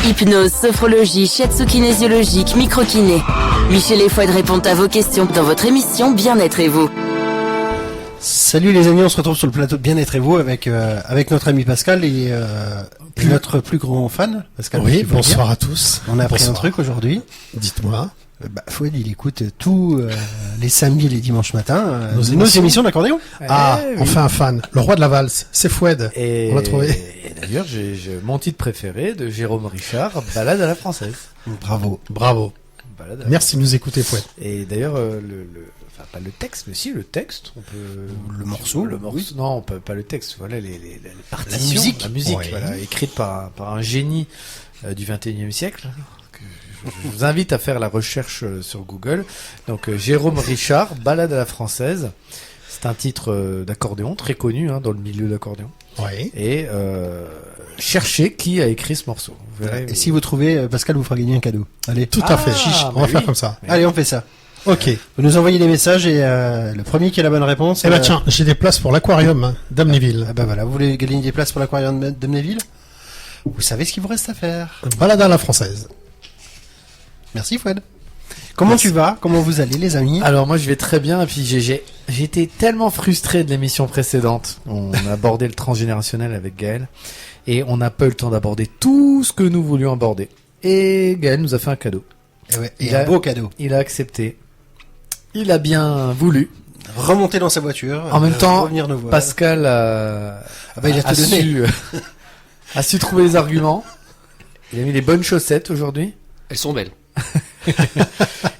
Hypnose, sophrologie, shiatsu kinésiologique, microkiné. Michel et Fouad répondent à vos questions dans votre émission Bien-être et vous. Salut les amis, on se retrouve sur le plateau de Bien-être et vous avec notre ami Pascal et notre plus grand fan, Pascal. Oui, bonsoir à tous. On a appris un truc aujourd'hui. Dites-moi. Fouad, il écoute tous les samedis et les dimanches matins nos émissions d'accordéon. Enfin un fan. Le roi de la valse, c'est Fouad. On l'a trouvé. Et d'ailleurs, j'ai mon titre préféré de Jérôme Richard, Balade à la française. Bravo. Merci de nous écouter, Fouad. Et d'ailleurs, enfin pas le texte, mais si le texte, on peut le morceau. Oui. Non, pas le texte. Voilà les partitions, la musique, oui. voilà, écrite par un génie du 21e siècle. Je vous invite à faire la recherche sur Google. Donc Jérôme Richard, Balade à la française. C'est un titre d'accordéon très connu dans le milieu d'accordéon. Oui. Et cherchez qui a écrit ce morceau. Vous verrez, Et si vous trouvez, Pascal vous fera gagner un cadeau. Allez. Tout à fait. On va faire comme ça. Allez, on fait ça. Ok. Vous nous envoyez des messages et le premier qui a la bonne réponse. Tiens, j'ai des places pour l'aquarium d'Amnéville. Voilà, vous voulez gagner des places pour l'aquarium d'Amnéville ? Vous savez ce qu'il vous reste à faire. Balade à la française. Merci Fouad. Comment tu vas ? Comment vous allez les amis ? Alors moi je vais très bien et puis j'étais tellement frustré de l'émission précédente. On a abordé le transgénérationnel avec Gaël et on n'a pas eu le temps d'aborder tout ce que nous voulions aborder. Et Gaël nous a fait un cadeau. Et un beau cadeau. Il a accepté. Il a bien voulu. Remonter dans sa voiture. En même temps, revenir nous voir. Pascal il a tout donné. A su trouver les arguments. Il a mis les bonnes chaussettes aujourd'hui. Elles sont belles.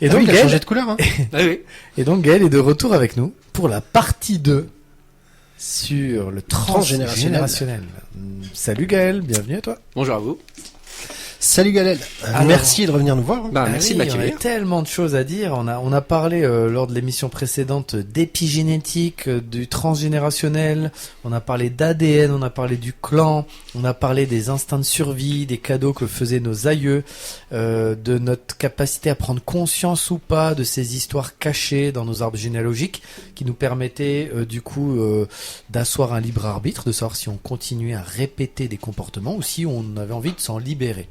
Et donc il a Gaël, changé de couleur. Hein. Oui. et donc Gaël est de retour avec nous pour la partie 2 sur le transgénérationnel. Salut Gaël, bienvenue à toi. Bonjour à vous. Salut Gaël. Merci de revenir nous voir. Merci de On a m'accueillir. tellement de choses à dire. On a parlé lors de l'émission précédente d'épigénétique, du transgénérationnel. On a parlé d'ADN, on a parlé du clan, on a parlé des instincts de survie, des cadeaux que faisaient nos aïeux, de notre capacité à prendre conscience ou pas de ces histoires cachées dans nos arbres généalogiques qui nous permettaient d'asseoir un libre arbitre, de savoir si on continuait à répéter des comportements ou si on avait envie de s'en libérer.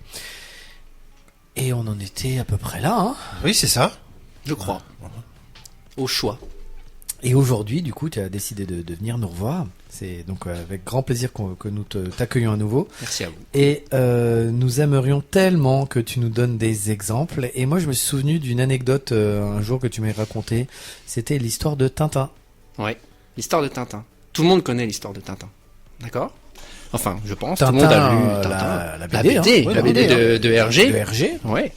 Et on en était à peu près là, hein. Oui, c'est ça. Je crois. Au choix. Et aujourd'hui, du coup, tu as décidé de venir nous revoir. C'est donc avec grand plaisir que nous t'accueillons à nouveau. Merci à vous. Et nous aimerions tellement que tu nous donnes des exemples. Et moi, je me suis souvenu d'une anecdote un jour que tu m'as racontée. C'était l'histoire de Tintin. Ouais. L'histoire de Tintin. Tout le monde connaît l'histoire de Tintin. D'accord ? Enfin, je pense. Tintin, tout le monde a lu Tintin. la BD, La BD de Hergé. De Hergé. Ouais.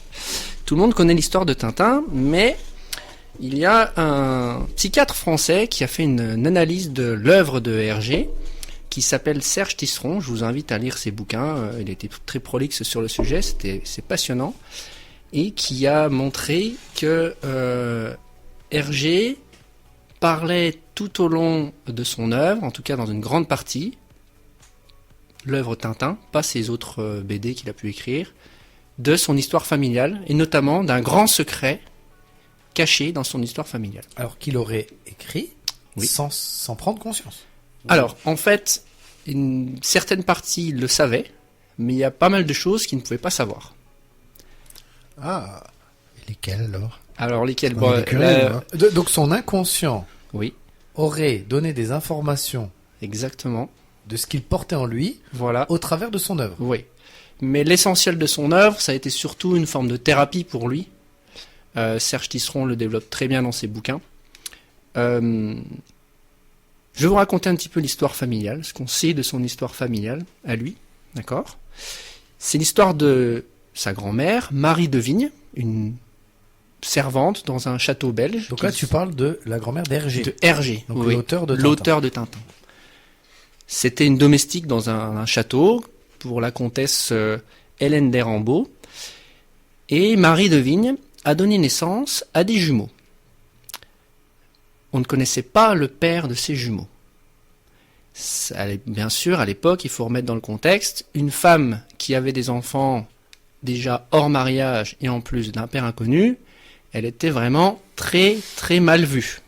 Tout le monde connaît l'histoire de Tintin, mais il y a un psychiatre français qui a fait une analyse de l'œuvre de Hergé, qui s'appelle Serge Tisseron. Je vous invite à lire ses bouquins. Il était très prolixe sur le sujet. C'est passionnant. Et qui a montré que Hergé parlait tout au long de son œuvre, en tout cas dans une grande partie, l'œuvre Tintin, pas ses autres BD qu'il a pu écrire, de son histoire familiale, et notamment d'un grand secret caché dans son histoire familiale. Alors qu'il aurait écrit sans prendre conscience. Alors, en fait, une certaine partie le savait, mais il y a pas mal de choses qu'il ne pouvait pas savoir. Ah. Et lesquelles alors ? Alors, lesquelles ? On est curieux, hein. Donc son inconscient Oui, aurait donné des informations exactement. de ce qu'il portait en lui Voilà. au travers de son œuvre. Oui. Mais l'essentiel de son œuvre, ça a été surtout une forme de thérapie pour lui. Serge Tisseron le développe très bien dans ses bouquins. Je vais vous raconter un petit peu l'histoire familiale, ce qu'on sait de son histoire familiale à lui. D'accord ? C'est l'histoire de sa grand-mère, Marie de Vigne, une servante dans un château belge. Donc là, tu parles de la grand-mère d'Hergé. De Hergé, Donc oui, l'auteur de Tintin. l'auteur de Tintin. C'était une domestique dans un château pour la comtesse Hélène d'Erambault. Et Marie de Vigne a donné naissance à des jumeaux. On ne connaissait pas le père de ces jumeaux. Bien sûr, à l'époque, il faut remettre dans le contexte, une femme qui avait des enfants déjà hors mariage et en plus d'un père inconnu, elle était vraiment très très mal vue.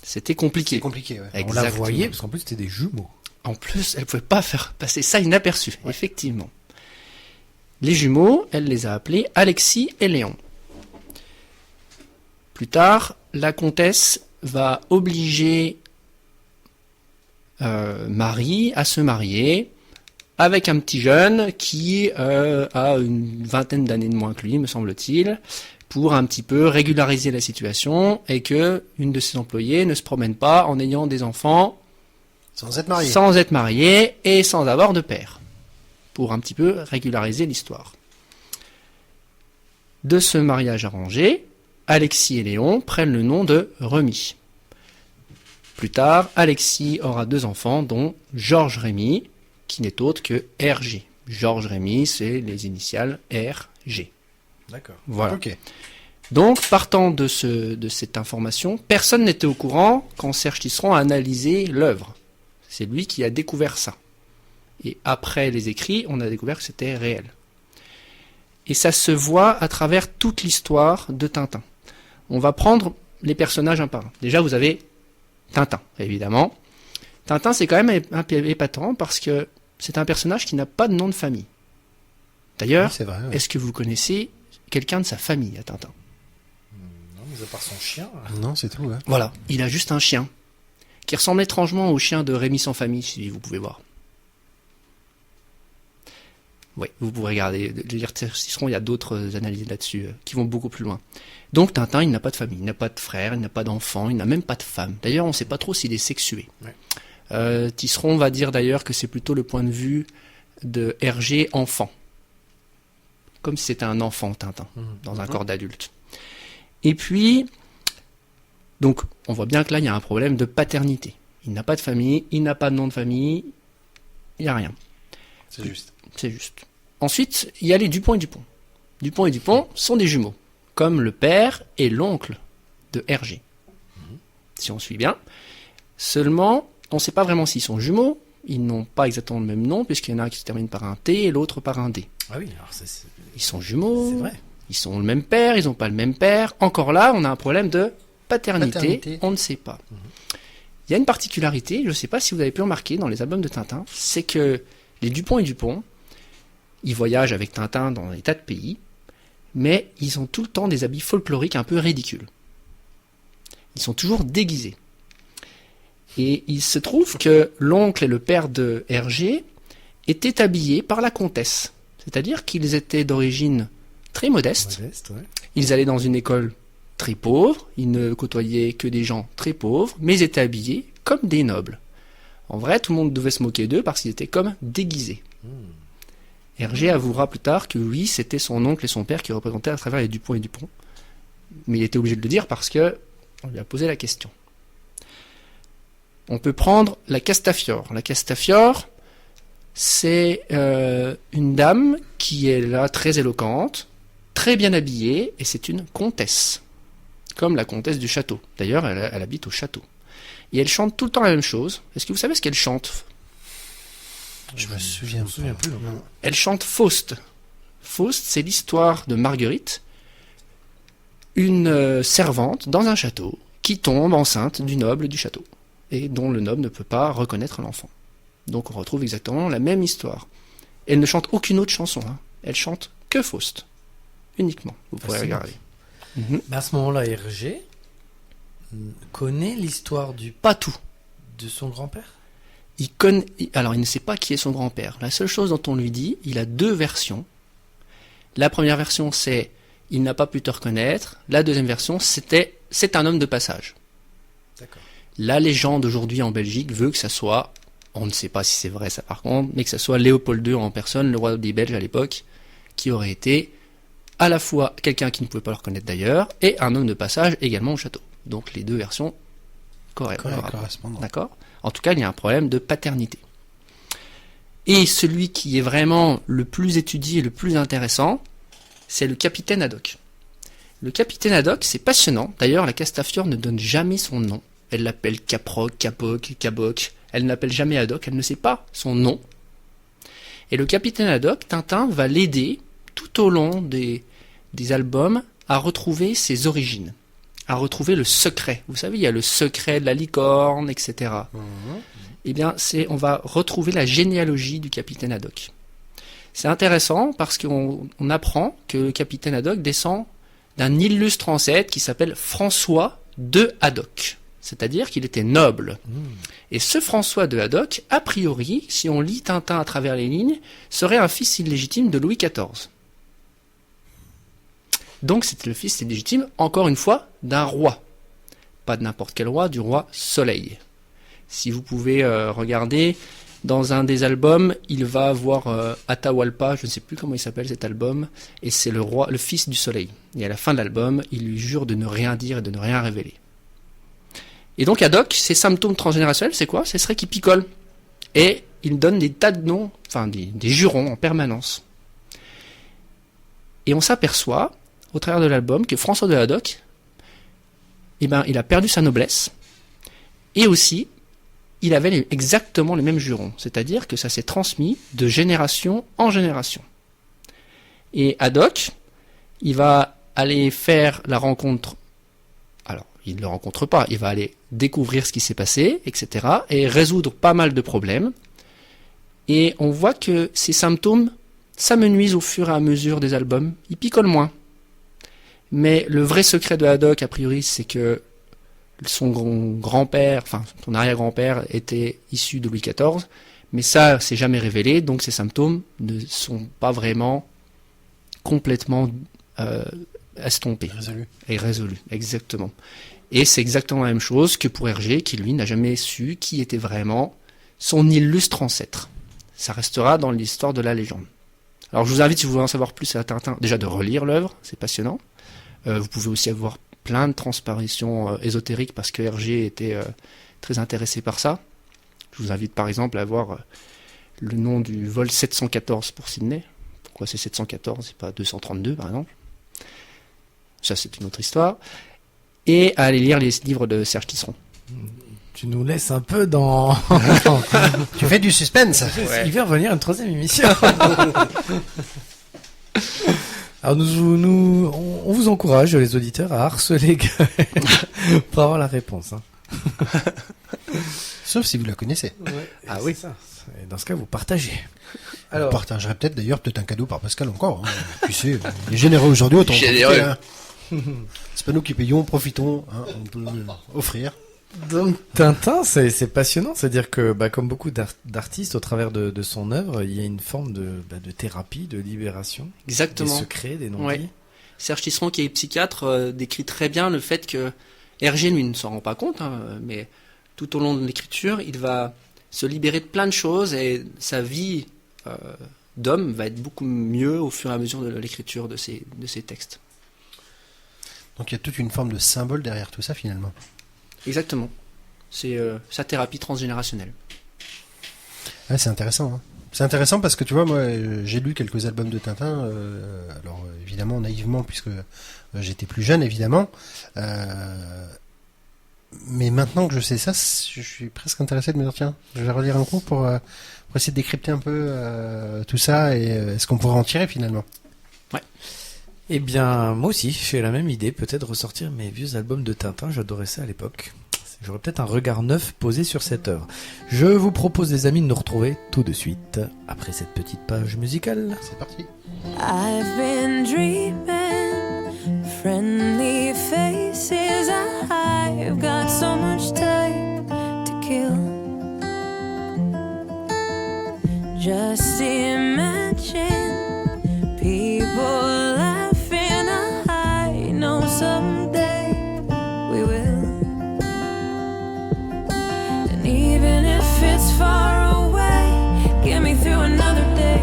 C'était compliqué. C'est compliqué, ouais. On Exactement. la voyait parce qu'en plus c'était des jumeaux. En plus, elle pouvait pas faire passer ça inaperçu, effectivement. Les jumeaux, elle les a appelés Alexis et Léon. Plus tard, la comtesse va obliger Marie à se marier avec un petit jeune qui a une vingtaine d'années de moins que lui, me semble-t-il, pour un petit peu régulariser la situation et que une de ses employées ne se promène pas en ayant des enfants Sans être marié. sans être mariée et sans avoir de père, pour un petit peu régulariser l'histoire. De ce mariage arrangé, Alexis et Léon prennent le nom de Remy. Plus tard, Alexis aura 2 enfants, dont Georges Rémy, qui n'est autre que RG. Georges Rémy, c'est les initiales RG. D'accord. Voilà. Ok. Donc, partant de cette information, personne n'était au courant quand Serge Tisseron a analysé l'œuvre. C'est lui qui a découvert ça. Et après les écrits, on a découvert que c'était réel. Et ça se voit à travers toute l'histoire de Tintin. On va prendre les personnages un par un. Déjà, vous avez Tintin, évidemment. Tintin, c'est quand même un peu épatant parce que c'est un personnage qui n'a pas de nom de famille. D'ailleurs, Oui, c'est vrai. Ouais. est-ce que vous connaissez quelqu'un de sa famille à Tintin? Non, mais à part son chien. Non, c'est tout. Ouais. Voilà, il a juste un chien qui ressemble étrangement au chien de Rémi sans famille, si vous pouvez voir. Oui, vous pouvez regarder. Il y a d'autres analyses là-dessus qui vont beaucoup plus loin. Donc Tintin, il n'a pas de famille, il n'a pas de frère, il n'a pas d'enfant, il n'a même pas de femme. D'ailleurs, on ne sait pas trop s'il est sexué. Ouais. Tisseron va dire d'ailleurs que c'est plutôt le point de vue de Hergé enfant. Comme si c'était un enfant, Tintin, dans un corps d'adulte. Et puis, donc, on voit bien que là, il y a un problème de paternité. Il n'a pas de famille, il n'a pas de nom de famille, il n'y a rien. C'est juste. C'est juste. Ensuite, il y a les Dupont et Dupont. Dupont et Dupont sont des jumeaux, comme le père et l'oncle de Hergé. Si on suit bien. Seulement, on ne sait pas vraiment s'ils sont jumeaux. Ils n'ont pas exactement le même nom, puisqu'il y en a un qui se termine par un T et l'autre par un D. Ah oui, alors c'est Ils sont jumeaux. c'est vrai. Ils sont le même père, ils n'ont pas le même père. Encore là, on a un problème de paternité. Paternité. On ne sait pas. Il y a une particularité, je ne sais pas si vous avez pu remarquer dans les albums de Tintin, c'est que les Dupont et Dupont, ils voyagent avec Tintin dans des tas de pays, mais ils ont tout le temps des habits folkloriques un peu ridicules. Ils sont toujours déguisés. Et il se trouve que l'oncle et le père de Hergé étaient habillés par la comtesse. C'est-à-dire qu'ils étaient d'origine très modeste. Modeste, ouais. Ils allaient dans une école très pauvre. Ils ne côtoyaient que des gens très pauvres, mais ils étaient habillés comme des nobles. En vrai, tout le monde devait se moquer d'eux parce qu'ils étaient comme déguisés. Hergé avouera plus tard que oui, c'était son oncle et son père qui représentaient à travers les Dupont et Dupont. Mais il était obligé de le dire parce que on lui a posé la question. On peut prendre la Castafiore. La Castafiore, c'est une dame qui est là très éloquente, très bien habillée, et c'est une comtesse, comme la comtesse du château. D'ailleurs, elle habite au château. Et elle chante tout le temps la même chose. Est-ce que vous savez ce qu'elle chante? Je me souviens plus. Non. Elle chante Faust. Faust, c'est l'histoire de Marguerite, une servante dans un château qui tombe enceinte du noble du château et dont le noble ne peut pas reconnaître l'enfant. Donc on retrouve exactement la même histoire. Elle ne chante aucune autre chanson. Hein. Elle chante que Faust. Uniquement. Vous pourrez Fascinant. regarder. Mais à ce moment-là, Hergé connaît l'histoire Pas tout. de son grand-père. Alors il ne sait pas qui est son grand-père. La seule chose dont on lui dit, il a 2 versions. La première version, c'est il n'a pas pu te reconnaître. La deuxième version, c'est un homme de passage. D'accord. La légende aujourd'hui en Belgique veut que ça soit, on ne sait pas si c'est vrai ça par contre, mais que ça soit Léopold II en personne, le roi des Belges à l'époque, qui aurait été à la fois quelqu'un qui ne pouvait pas le reconnaître d'ailleurs, et un homme de passage également au château. Donc les 2 versions Correspondant. D'accord ? En tout cas, il y a un problème de paternité. Et celui qui est vraiment le plus étudié et le plus intéressant, c'est le capitaine Haddock. Le capitaine Haddock, c'est passionnant. D'ailleurs, la Castafiore ne donne jamais son nom. Elle l'appelle Caproc, Capoc, Caboc. Elle n'appelle jamais Haddock, elle ne sait pas son nom. Et le capitaine Haddock, Tintin va l'aider tout au long des albums à retrouver ses origines, à retrouver le secret. Vous savez, il y a le secret de la licorne, etc. Eh bien, on va retrouver la généalogie du capitaine Haddock. C'est intéressant parce qu'on apprend que le capitaine Haddock descend d'un illustre ancêtre qui s'appelle François de Haddock. C'est-à-dire qu'il était noble. Et ce François de Haddock, a priori, si on lit Tintin à travers les lignes, serait un fils illégitime de Louis XIV. Donc c'était le fils illégitime, encore une fois, d'un roi. Pas de n'importe quel roi, du roi Soleil. Si vous pouvez regarder, dans un des albums, il va avoir Atahualpa, je ne sais plus comment il s'appelle cet album, et c'est le roi, le fils du Soleil. Et à la fin de l'album, il lui jure de ne rien dire et de ne rien révéler. Et donc Haddock, ses symptômes transgénérationnels, c'est quoi? Ce serait qu'il picole. Et il donne des tas de noms, enfin des jurons en permanence. Et on s'aperçoit, au travers de l'album, que François de Haddock, il a perdu sa noblesse, et aussi, il avait exactement les mêmes jurons, c'est-à-dire que ça s'est transmis de génération en génération. Et Haddock, il va aller faire la rencontre, alors il ne le rencontre pas, il va aller découvrir ce qui s'est passé, etc., et résoudre pas mal de problèmes, et on voit que ces symptômes s'amenuisent au fur et à mesure des albums, il picole moins. Mais le vrai secret de Haddock, a priori, c'est que son grand-père, enfin son arrière-grand-père était issu de Louis XIV, mais ça c'est jamais révélé, donc ces symptômes ne sont pas vraiment complètement estompés. Résolus, exactement. Et c'est exactement la même chose que pour Hergé, qui lui n'a jamais su qui était vraiment son illustre ancêtre. Ça restera dans l'histoire de la légende. Alors je vous invite, si vous voulez en savoir plus à Tintin, déjà de relire l'œuvre, c'est passionnant. Vous pouvez aussi avoir plein de transparitions ésotériques parce que Hergé était très intéressé par ça. Je vous invite par exemple à voir le nom du vol 714 pour Sydney. Pourquoi c'est 714 et pas 232 par exemple? Ça c'est une autre histoire. Et à aller lire les livres de Serge Tisseron. Tu nous laisses un peu dans... Tu fais du suspense. Ouais. Il va revenir une troisième émission. Alors on vous encourage, les auditeurs, à harceler Gaël pour avoir la réponse. Hein. Sauf si vous la connaissez. Ouais, ah oui, ça. Et dans ce cas, vous partagez. Alors, on partagerait peut-être un cadeau par Pascal encore. Hein. Tu sais, il est généreux aujourd'hui, autant généreux. Hein. C'est pas nous qui payons, profitons, hein, on peut offrir. Donc Tintin, c'est passionnant, c'est-à-dire que comme beaucoup d'artistes, au travers de son œuvre, il y a une forme de thérapie, de libération. Exactement. Des secrets, des non-dits. Ouais. Serge Tisseron, qui est psychiatre, décrit très bien le fait que Hergé, lui, ne s'en rend pas compte, hein, mais tout au long de l'écriture, il va se libérer de plein de choses et sa vie d'homme va être beaucoup mieux au fur et à mesure de l'écriture de ses textes. Donc il y a toute une forme de symbole derrière tout ça finalement. Exactement. C'est sa thérapie transgénérationnelle. Ouais, c'est intéressant. Hein. C'est intéressant parce que tu vois, moi, j'ai lu quelques albums de Tintin. Alors évidemment naïvement puisque j'étais plus jeune évidemment. Mais maintenant que je sais ça, je suis presque intéressé de me dire tiens, je vais relire un coup pour essayer de décrypter un peu tout ça et ce qu'on pourrait en tirer finalement. Ouais. Eh bien, moi aussi, j'ai la même idée, peut-être ressortir mes vieux albums de Tintin, j'adorais ça à l'époque. J'aurais peut-être un regard neuf posé sur cette œuvre. Je vous propose, les amis, de nous retrouver tout de suite, après cette petite page musicale. C'est parti. I've been dreaming, friendly faces, I've got so much time to kill. Just imagine people someday we will. And even if it's far away, get me through another day.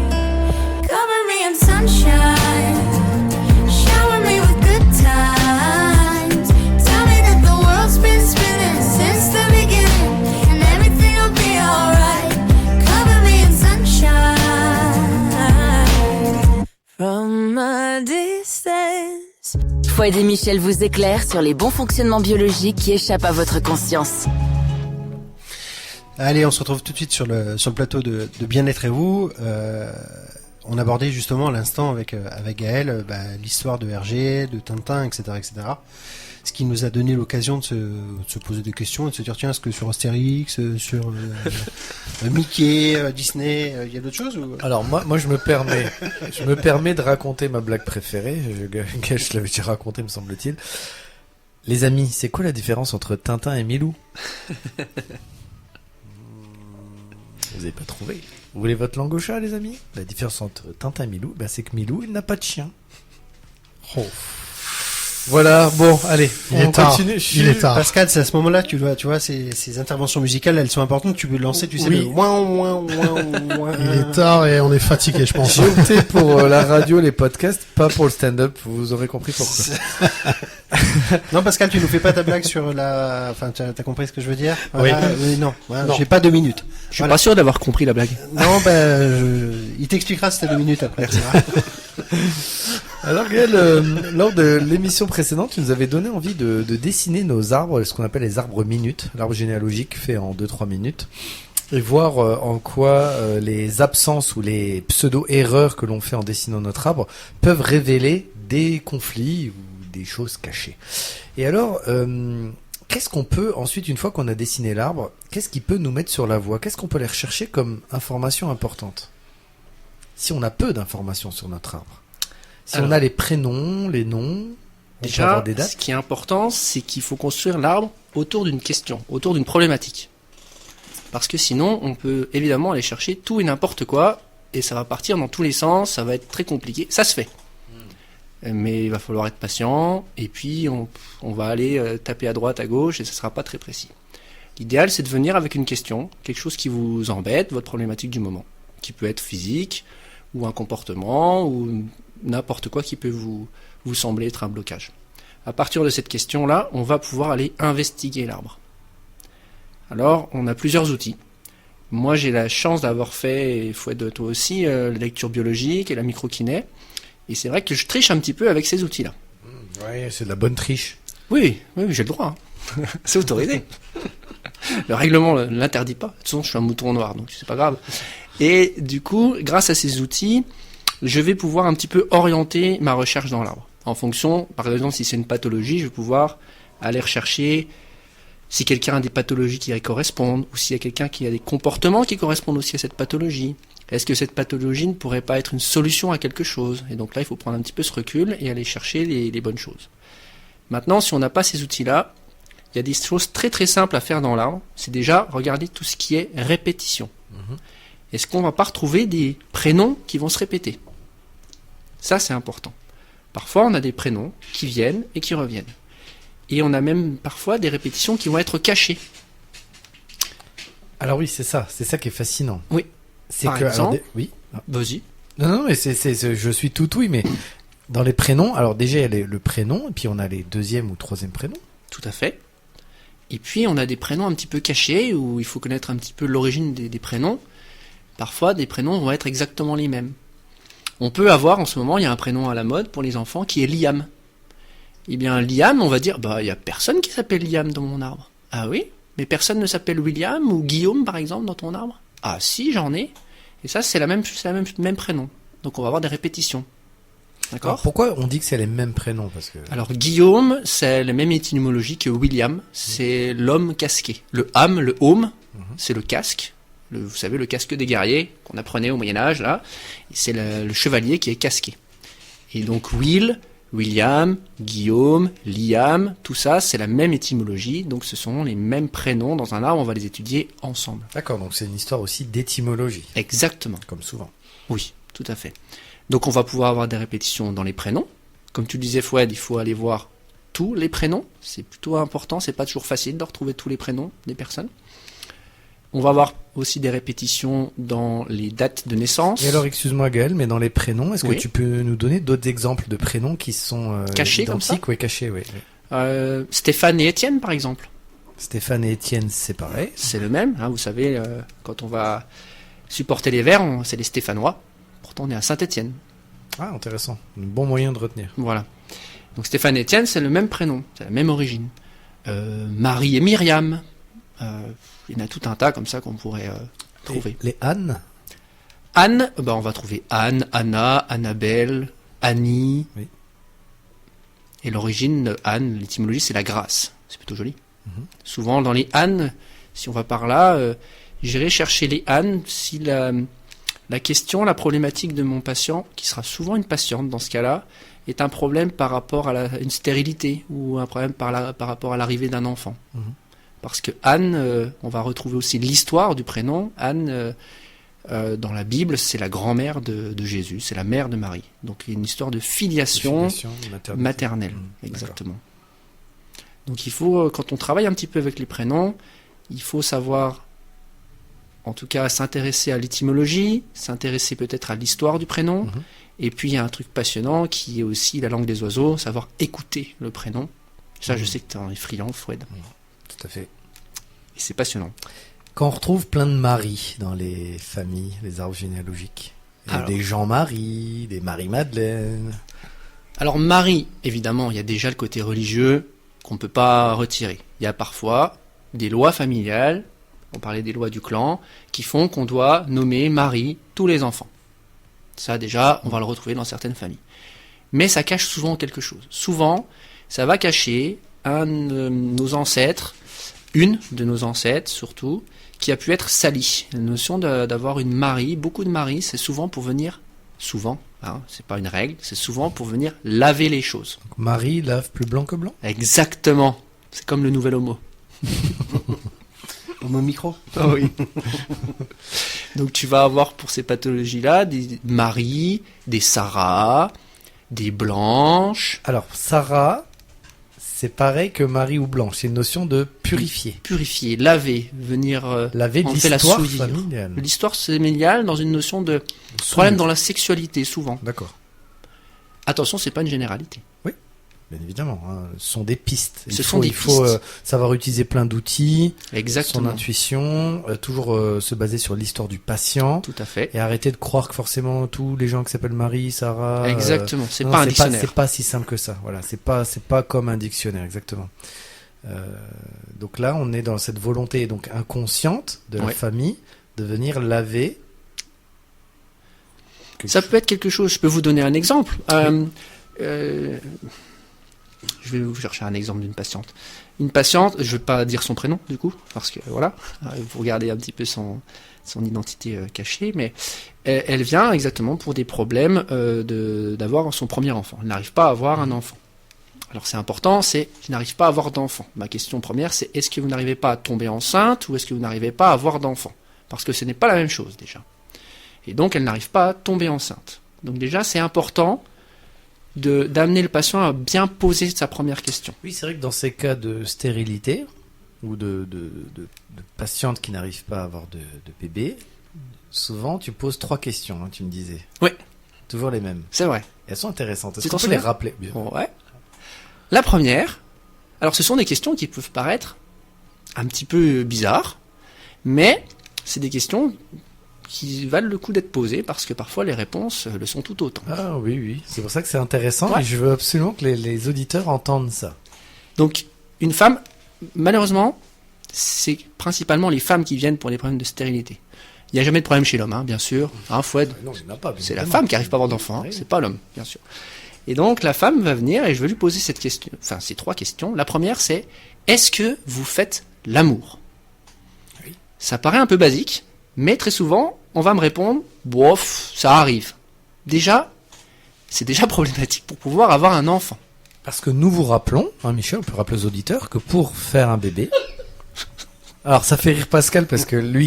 Cover me in sunshine, shower me with good times. Tell me that the world's been spinning since the beginning, and everything will be alright. Cover me in sunshine from a distance. Fouad et Michel vous éclairent sur les bons fonctionnements biologiques qui échappent à votre conscience. Allez, on se retrouve tout de suite sur le plateau de Bien-être et vous. On abordait justement à l'instant avec Gaël l'histoire de Hergé, de Tintin, etc., etc. ce qui nous a donné l'occasion de se poser des questions et de se dire tiens, est-ce que sur Astérix, sur Mickey, Disney, il y a d'autres choses ou... Alors moi je me permets de raconter ma blague préférée. Je l'avais déjà raconté, me semble-t-il. Les amis, c'est quoi la différence entre Tintin et Milou? Vous avez pas trouvé? Vous voulez votre langue au chat, les amis? La différence entre Tintin et Milou, c'est que Milou, il n'a pas de chien. Oh. Voilà, bon, allez, Il est tard. Il est tard. Pascal, c'est à ce moment-là que tu vois, ces interventions musicales, elles sont importantes. Tu peux lancer, tu sais, Oui. le ouin, ouin, ouin, ouin. Il est tard et on est fatigué, je pense. J'ai opté pour la radio, les podcasts, pas pour le stand-up. Vous aurez compris pourquoi. Non, Pascal, tu nous fais pas ta blague sur la... Enfin, t'as compris ce que je veux dire? Oui. Non, voilà, Non. j'ai pas 2 minutes. Je suis pas sûr d'avoir compris la blague. Non, il t'expliquera si t'as 2 minutes après. Alors Gaël, lors de l'émission précédente, tu nous avais donné envie de dessiner nos arbres, ce qu'on appelle les arbres minutes, l'arbre généalogique fait en 2-3 minutes, et voir en quoi les absences ou les pseudo-erreurs que l'on fait en dessinant notre arbre peuvent révéler des conflits ou des choses cachées. Et alors, qu'est-ce qu'on peut, ensuite, une fois qu'on a dessiné l'arbre, qu'est-ce qui peut nous mettre sur la voie? Qu'est-ce qu'on peut aller rechercher comme information importante? Si on a peu d'informations sur notre arbre. Si Alors, on a les prénoms, les noms, on peut Déjà, avoir des dates. ce qui est important, c'est qu'il faut construire l'arbre autour d'une question, autour d'une problématique. Parce que sinon, on peut évidemment aller chercher tout et n'importe quoi, et ça va partir dans tous les sens, ça va être très compliqué. Ça se fait. Mais il va falloir être patient, et puis on va aller taper à droite, à gauche, et ça sera pas très précis. L'idéal, c'est de venir avec une question, quelque chose qui vous embête, votre problématique du moment, qui peut être physique, ou un comportement, ou n'importe quoi qui peut vous sembler être un blocage. À partir de cette question-là, on va pouvoir aller investiguer l'arbre. Alors, on a plusieurs outils. Moi, j'ai la chance d'avoir fait, et Fouad, toi aussi, la lecture biologique et la microkiné. Et c'est vrai que je triche un petit peu avec ces outils-là. Ouais, c'est de la bonne triche. Oui, j'ai le droit. Hein. C'est autorisé. Le règlement ne l'interdit pas. De toute façon, je suis un mouton noir, donc c'est pas grave. Et du coup, grâce à ces outils, je vais pouvoir un petit peu orienter ma recherche dans l'arbre. En fonction, par exemple, si c'est une pathologie, je vais pouvoir aller rechercher si quelqu'un a des pathologies qui y correspondent, ou s'il y a quelqu'un qui a des comportements qui correspondent aussi à cette pathologie. Est-ce que cette pathologie ne pourrait pas être une solution à quelque chose? Et donc là, il faut prendre un petit peu ce recul et aller chercher les bonnes choses. Maintenant, si on n'a pas ces outils-là, il y a des choses très très simples à faire dans l'arbre. C'est déjà regarder tout ce qui est répétition. Est-ce qu'on va pas retrouver des prénoms qui vont se répéter? Ça, c'est important. Parfois, on a des prénoms qui viennent et qui reviennent. Et on a même parfois des répétitions qui vont être cachées. Alors oui, c'est ça qui est fascinant. Oui. C'est Par que exemple, oui. Vas-y. Non, mais je suis tout oui, mais dans les prénoms, alors déjà il y a le prénom et puis on a les deuxième ou troisième prénoms. Tout à fait. Et puis, on a des prénoms un petit peu cachés, où il faut connaître un petit peu l'origine des prénoms. Parfois, des prénoms vont être exactement les mêmes. On peut avoir, en ce moment, il y a un prénom à la mode pour les enfants qui est Liam. Eh bien, Liam, on va dire, il y a personne qui s'appelle Liam dans mon arbre. Ah oui? Mais personne ne s'appelle William ou Guillaume, par exemple, dans ton arbre? Ah si, j'en ai. Et ça, c'est la même prénom. Donc, on va avoir des répétitions. D'accord? Alors, pourquoi on dit que c'est les mêmes prénoms? Parce que Alors, Guillaume, c'est la même étymologie que William. C'est l'homme casqué. Le ham, le home, c'est le casque. Vous savez, le casque des guerriers qu'on apprenait au Moyen-Âge, là. C'est le chevalier qui est casqué. Et donc, William, Guillaume, Liam, tout ça, c'est la même étymologie. Donc, ce sont les mêmes prénoms dans un arbre. On va les étudier ensemble. d'accord, donc c'est une histoire aussi d'étymologie, Exactement. comme souvent. Oui, tout à fait. Donc, on va pouvoir avoir des répétitions dans les prénoms. Comme tu disais, Fouad, il faut aller voir tous les prénoms. C'est plutôt important. C'est pas toujours facile de retrouver tous les prénoms des personnes. On va avoir aussi des répétitions dans les dates de naissance. Et alors, excuse-moi Gaël, mais dans les prénoms, est-ce Oui. que tu peux nous donner d'autres exemples de prénoms qui sont Cachés comme ça? identiques? Oui, cachés, oui. Stéphane et Étienne, par exemple. Stéphane et Étienne, c'est pareil. C'est le même. Hein, vous savez, quand on va supporter les Verts, c'est les Stéphanois. Pourtant, on est à Saint-Étienne. Ah, intéressant. Un bon moyen de retenir. Voilà. Donc Stéphane et Étienne, c'est le même prénom, c'est la même origine. Marie et Myriam. Il y en a tout un tas comme ça qu'on pourrait trouver. Les Anne? Anne, on va trouver Anne, Anna, Annabelle, Annie. Oui. Et l'origine de Anne, l'étymologie, c'est la grâce. C'est plutôt joli. Souvent, dans les Anne, si on va par là, j'irai chercher les Anne si la question, la problématique de mon patient, qui sera souvent une patiente dans ce cas-là, est un problème par rapport à une stérilité ou un problème par rapport à l'arrivée d'un enfant. Parce que Anne, on va retrouver aussi l'histoire du prénom. Anne, dans la Bible, c'est la grand-mère de Jésus, c'est la mère de Marie. Donc il y a une histoire de filiation maternelle. Exactement. Donc il faut, quand on travaille un petit peu avec les prénoms, il faut savoir, en tout cas, s'intéresser à l'étymologie, s'intéresser peut-être à l'histoire du prénom. Et puis il y a un truc passionnant qui est aussi la langue des oiseaux, savoir écouter le prénom. Ça, je sais que tu en es friand, Foued. Tout à fait. Et c'est passionnant. Quand on retrouve plein de Marie dans les familles, les arbres généalogiques, il y a des Jean-Marie, des Marie-Madeleine. Alors Marie, évidemment, il y a déjà le côté religieux qu'on ne peut pas retirer. Il y a parfois des lois familiales, on parlait des lois du clan, qui font qu'on doit nommer Marie tous les enfants. Ça déjà, on va le retrouver dans certaines familles. Mais ça cache souvent quelque chose. Souvent, ça va cacher un de nos ancêtres, une de nos ancêtres surtout, qui a pu être salie. La notion d'avoir une Marie, beaucoup de Marie, c'est souvent pour venir, c'est pas une règle, c'est souvent pour venir laver les choses. Donc, Marie lave plus blanc que blanc. Exactement. C'est comme le nouvel homo. Homo micro. Oh oui. Donc tu vas avoir pour ces pathologies-là des Marie, des Sarah, des Blanches. Alors, Sarah, c'est pareil que Marie ou Blanche. C'est une notion de purifier. Purifier, laver, venir laver en fait la l'histoire souillure. familiale. L'histoire familiale dans une notion de problème dans la sexualité, souvent. D'accord. Attention, c'est pas une généralité. Bien évidemment, hein. Ce sont des pistes. Il sont des faut pistes. savoir utiliser plein d'outils, Exactement. son intuition, toujours se baser sur l'histoire du patient Tout à fait. et arrêter de croire que forcément tous les gens qui s'appellent Marie, Sarah. Exactement. C'est non, pas un dictionnaire. C'est pas si simple que ça. Voilà, c'est pas comme un dictionnaire, exactement. Donc là, on est dans cette volonté donc inconsciente de la famille de venir laver. Ça peut être quelque chose. Je peux vous donner un exemple. Je vais vous chercher un exemple d'une patiente. Une patiente, je ne vais pas dire son prénom du coup, parce que voilà, vous regardez un petit peu son identité cachée, mais elle vient exactement pour des problèmes d'avoir son premier enfant. Elle n'arrive pas à avoir un enfant. Alors c'est important, je n'arrive pas à avoir d'enfant. Ma question première, c'est est-ce que vous n'arrivez pas à tomber enceinte ou est-ce que vous n'arrivez pas à avoir d'enfant? Parce que ce n'est pas la même chose déjà. Et donc elle n'arrive pas à tomber enceinte. Donc déjà c'est important d'amener le patient à bien poser sa première question. Oui, c'est vrai que dans ces cas de stérilité ou de patientes qui n'arrivent pas à avoir de bébé, souvent tu poses 3 questions, hein, tu me disais. Oui. Toujours les mêmes. C'est vrai. Elles sont intéressantes. Est-ce Tu qu'on t'en peut les souviens rappeler? Ouais. La première, alors ce sont des questions qui peuvent paraître un petit peu bizarres, mais c'est des questions qui valent le coup d'être posées parce que parfois les réponses le sont tout autant. Ah oui. C'est pour ça que c'est intéressant Ouais. et je veux absolument que les auditeurs entendent ça. Donc, une femme, malheureusement, c'est principalement les femmes qui viennent pour des problèmes de stérilité. Il n'y a jamais de problème chez l'homme, hein, bien sûr. Hein, Foued, Non, il n'y en a pas. c'est la femme qui n'arrive pas à avoir d'enfant, hein, Oui. c'est pas l'homme, bien sûr. Et donc, la femme va venir et je vais lui poser cette question, enfin, ces 3 questions. La première, c'est est-ce que vous faites l'amour? Oui. Ça paraît un peu basique, mais très souvent, on va me répondre bof, ça arrive. Déjà, c'est déjà problématique pour pouvoir avoir un enfant. Parce que nous vous rappelons, hein, Michel, on peut rappeler aux auditeurs que pour faire un bébé, alors ça fait rire Pascal parce que lui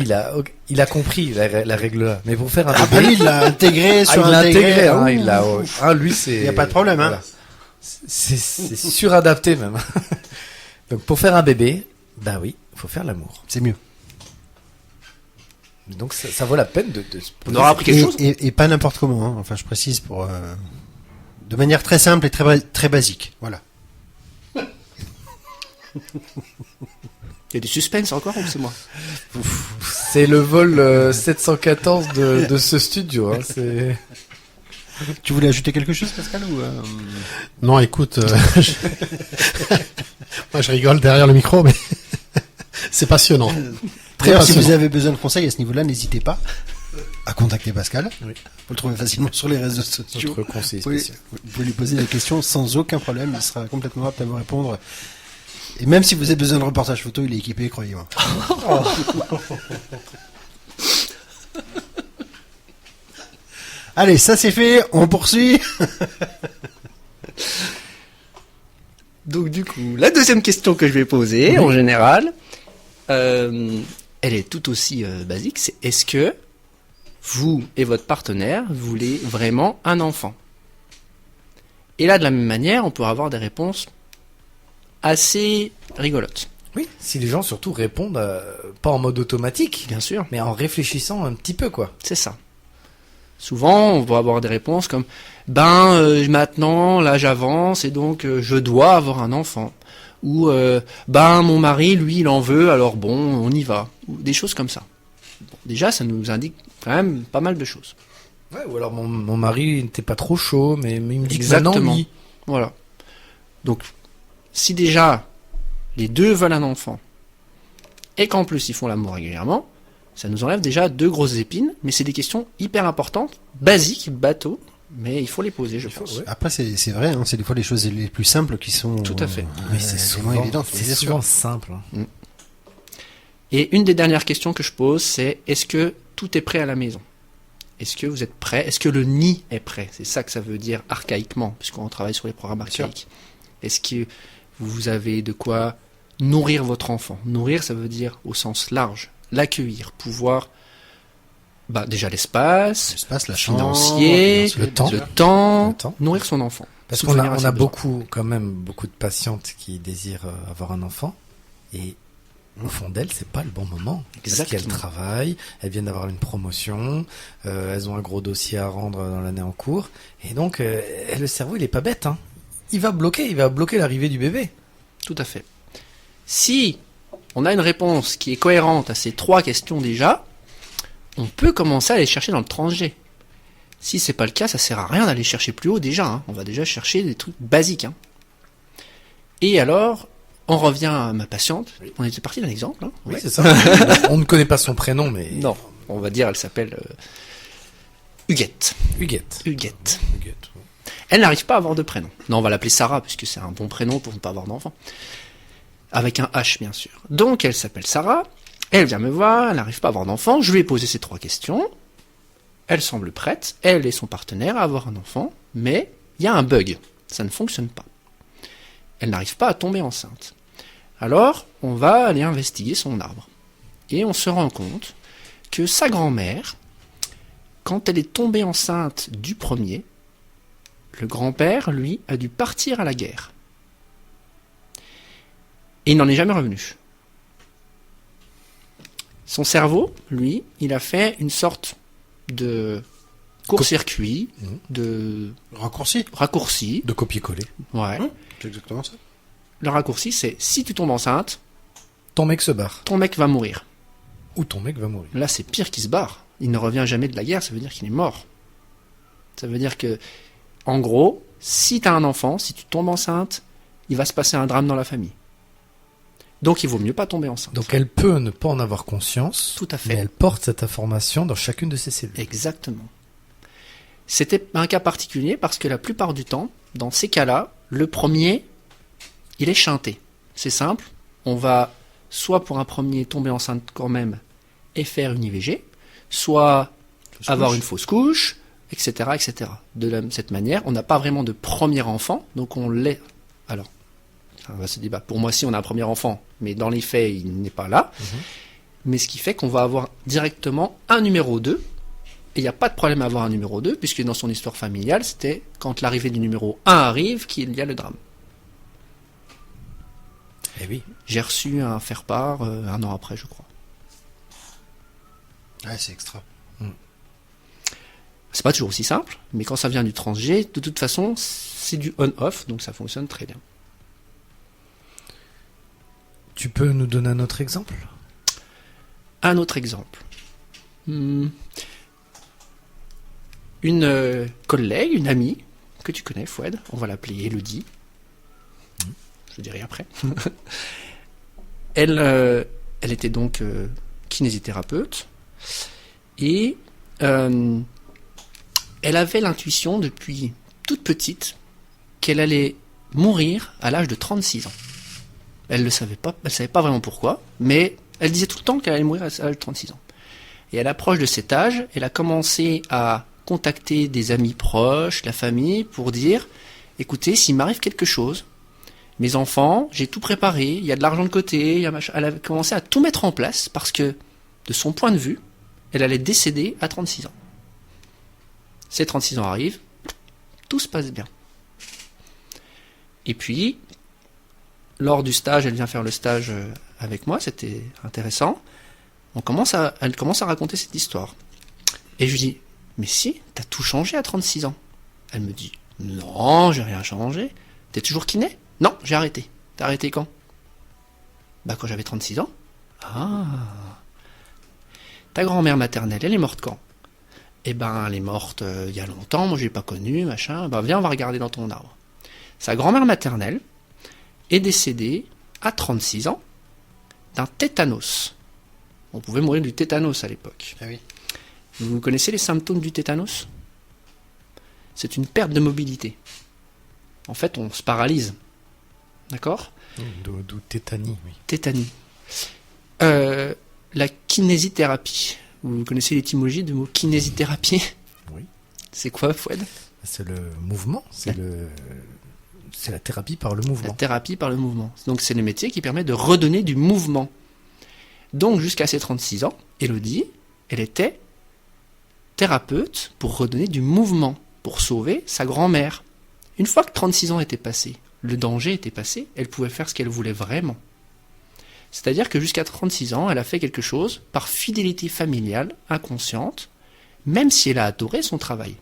il a compris la règle là, mais pour faire un Ah bébé, bah lui, il l'a intégré il sur l'a intégré. intégré, hein, il l'a. Ah, lui c'est. Il y a pas de problème, hein. voilà. C'est suradapté même. Donc pour faire un bébé, bah oui, il faut faire l'amour. C'est mieux. Donc ça vaut la peine de se On poser aura cette appris quelque chose. Et pas n'importe comment, hein. Enfin, je précise pour de manière très simple et très basique. Voilà. Il y a du suspense encore ou c'est moi? C'est le vol 714 de ce studio. Hein, c'est... Tu voulais ajouter quelque chose, Pascal, ou Non, écoute, moi je rigole derrière le micro, mais c'est passionnant. Très D'ailleurs, si passionnant. vous avez besoin de conseils à ce niveau-là, n'hésitez pas. à contacter Pascal. Oui. Vous le trouvez facilement sur les réseaux sociaux. Notre conseiller Vous pouvez, spécial. vous pouvez lui poser des questions sans aucun problème. Il sera complètement apte à vous répondre. Et même si vous avez besoin de reportage photo, il est équipé, croyez-moi. Allez, ça c'est fait, on poursuit. Donc du coup, la deuxième question que je vais poser, en général, elle est tout aussi basique, c'est est-ce que vous et votre partenaire voulez vraiment un enfant? Et là, de la même manière, on peut avoir des réponses assez rigolotes, Oui, si les gens surtout répondent pas en mode automatique, bien sûr. mais en réfléchissant un petit peu, quoi. C'est ça. Souvent, on va avoir des réponses comme maintenant, là, j'avance et donc je dois avoir un enfant. Ou mon mari, lui, il en veut, alors bon, on y va. Ou des choses comme ça. Bon, déjà, ça nous indique quand même pas mal de choses. Ouais, ou alors mon mari n'était pas trop chaud, mais il me dit Exactement. que maintenant, oui. Voilà. Donc, si déjà les deux veulent un enfant et qu'en plus ils font l'amour régulièrement, ça nous enlève déjà 2 grosses épines, mais c'est des questions hyper importantes, basiques, bateaux, mais il faut les poser, je pense. ouais. Après, c'est vrai, hein, c'est des fois les choses les plus simples qui sont. Tout à fait. Mais c'est souvent souvent, évident. c'est souvent simple. Hein. Et une des dernières questions que je pose, c'est est-ce que tout est prêt à la maison? Est-ce que vous êtes prêt? Est-ce que le nid est prêt? C'est ça que ça veut dire archaïquement, puisqu'on travaille sur les programmes archaïques. Est-ce que vous avez de quoi nourrir votre enfant? Nourrir, ça veut dire au sens large, l'accueillir, pouvoir, déjà l'espace, L'espace, la financier, chambre, le temps. le temps, Le temps. nourrir son enfant. Parce qu'on Souvenir à a, on ses a besoins. quand même beaucoup de patientes qui désirent avoir un enfant, et au fond d'elles, c'est pas le bon moment. Parce Exactement. qu'elles travaillent, elles viennent d'avoir une promotion, elles ont un gros dossier à rendre dans l'année en cours, et donc le cerveau, il est pas bête, hein. Il va bloquer l'arrivée du bébé. Tout à fait. Si on a une réponse qui est cohérente à ces 3 questions déjà, on peut commencer à aller chercher dans le transg. Si c'est pas le cas, ça sert à rien d'aller chercher plus haut déjà. Hein. On va déjà chercher des trucs basiques. Hein. Et alors, on revient à ma patiente. On était parti d'un exemple. Hein. Oui, Ouais. c'est ça. On ne connaît pas son prénom, mais... Non, on va dire, elle s'appelle Huguette. Huguette. Huguette. Huguette, ouais. Elle n'arrive pas à avoir de prénom. Non, on va l'appeler Sarah, puisque c'est un bon prénom pour ne pas avoir d'enfant. Avec un H, bien sûr. Donc, elle s'appelle Sarah. Elle vient me voir, elle n'arrive pas à avoir d'enfant. Je lui ai posé ces 3 questions. Elle semble prête, elle et son partenaire, à avoir un enfant. Mais il y a un bug. Ça ne fonctionne pas. Elle n'arrive pas à tomber enceinte. Alors, on va aller investiguer son arbre. Et on se rend compte que sa grand-mère, quand elle est tombée enceinte du premier, le grand-père, lui, a dû partir à la guerre. Et il n'en est jamais revenu. Son cerveau, lui, il a fait une sorte de court-circuit, de raccourci. De copier-coller. Ouais. C'est exactement ça. Le raccourci, c'est si tu tombes enceinte, Ton mec se barre. ton mec va mourir. Ou ton mec va mourir. Là, c'est pire qu'il se barre. Il ne revient jamais de la guerre, ça veut dire qu'il est mort. Ça veut dire que, en gros, si tu as un enfant, si tu tombes enceinte, il va se passer un drame dans la famille. Donc il vaut mieux pas tomber enceinte. Donc elle peut ne pas en avoir conscience, Tout à fait. mais elle porte cette information dans chacune de ses cellules. Exactement. C'était un cas particulier parce que la plupart du temps, dans ces cas-là, le premier, il est chanté. C'est simple, on va soit pour un premier tomber enceinte quand même et faire une IVG, soit avoir une fausse couche, etc., etc. Cette manière, on n'a pas vraiment de premier enfant, donc on l'est. Alors, ça va se débat. Pour moi, si on a un premier enfant, mais dans les faits, il n'est pas là. Mais ce qui fait qu'on va avoir directement un numéro 2. Et il n'y a pas de problème à avoir un numéro 2, puisque dans son histoire familiale, c'était quand l'arrivée du numéro 1 arrive qu'il y a le drame. Eh oui. J'ai reçu un faire-part 1 an après, je crois. Ouais, c'est extra. C'est pas toujours aussi simple, mais quand ça vient du transg, de toute façon, c'est du on-off, donc ça fonctionne très bien. Tu peux nous donner un autre exemple? Un autre exemple. Une collègue, une amie, que tu connais, Fouad, on va l'appeler Elodie. Je dirai après. Elle était donc kinésithérapeute et elle avait l'intuition depuis toute petite qu'elle allait mourir à l'âge de 36 ans. Elle ne savait pas vraiment pourquoi, mais elle disait tout le temps qu'elle allait mourir à l'âge de 36 ans. Et à l'approche de cet âge, elle a commencé à contacter des amis proches, la famille, pour dire « Écoutez, s'il m'arrive quelque chose, mes enfants, j'ai tout préparé, il y a de l'argent de côté, il y a machin. » Elle a commencé à tout mettre en place parce que, de son point de vue, elle allait décéder à 36 ans. Ces 36 ans arrivent, tout se passe bien. Et puis, lors du stage, elle vient faire le stage avec moi, c'était intéressant. Elle commence à raconter cette histoire. Et je lui dis, mais si, t'as tout changé à 36 ans. Elle me dit, non, j'ai rien changé. T'es toujours kiné? Non, j'ai arrêté. T'as arrêté quand? Bah, quand j'avais 36 ans. Ah. Ta grand-mère maternelle, elle est morte quand? Eh ben, elle est morte il y a longtemps, moi je l'ai pas connue, machin. Ben, viens, on va regarder dans ton arbre. Sa grand-mère maternelle est décédée à 36 ans d'un tétanos. On pouvait mourir du tétanos à l'époque. Ah oui. Vous connaissez les symptômes du tétanos? C'est une perte de mobilité. En fait, on se paralyse. D'accord? D'où tétanie, oui. Tétanie. La kinésithérapie. Vous connaissez l'étymologie du mot kinésithérapie? Oui. C'est quoi, Fouad? C'est le mouvement, c'est la thérapie par le mouvement. La thérapie par le mouvement. Donc c'est le métier qui permet de redonner du mouvement. Donc jusqu'à ses 36 ans, Élodie, elle était thérapeute pour redonner du mouvement, pour sauver sa grand-mère. Une fois que 36 ans étaient passés, le danger était passé, elle pouvait faire ce qu'elle voulait vraiment. C'est-à-dire que jusqu'à 36 ans, elle a fait quelque chose par fidélité familiale, inconsciente, même si elle a adoré son travail.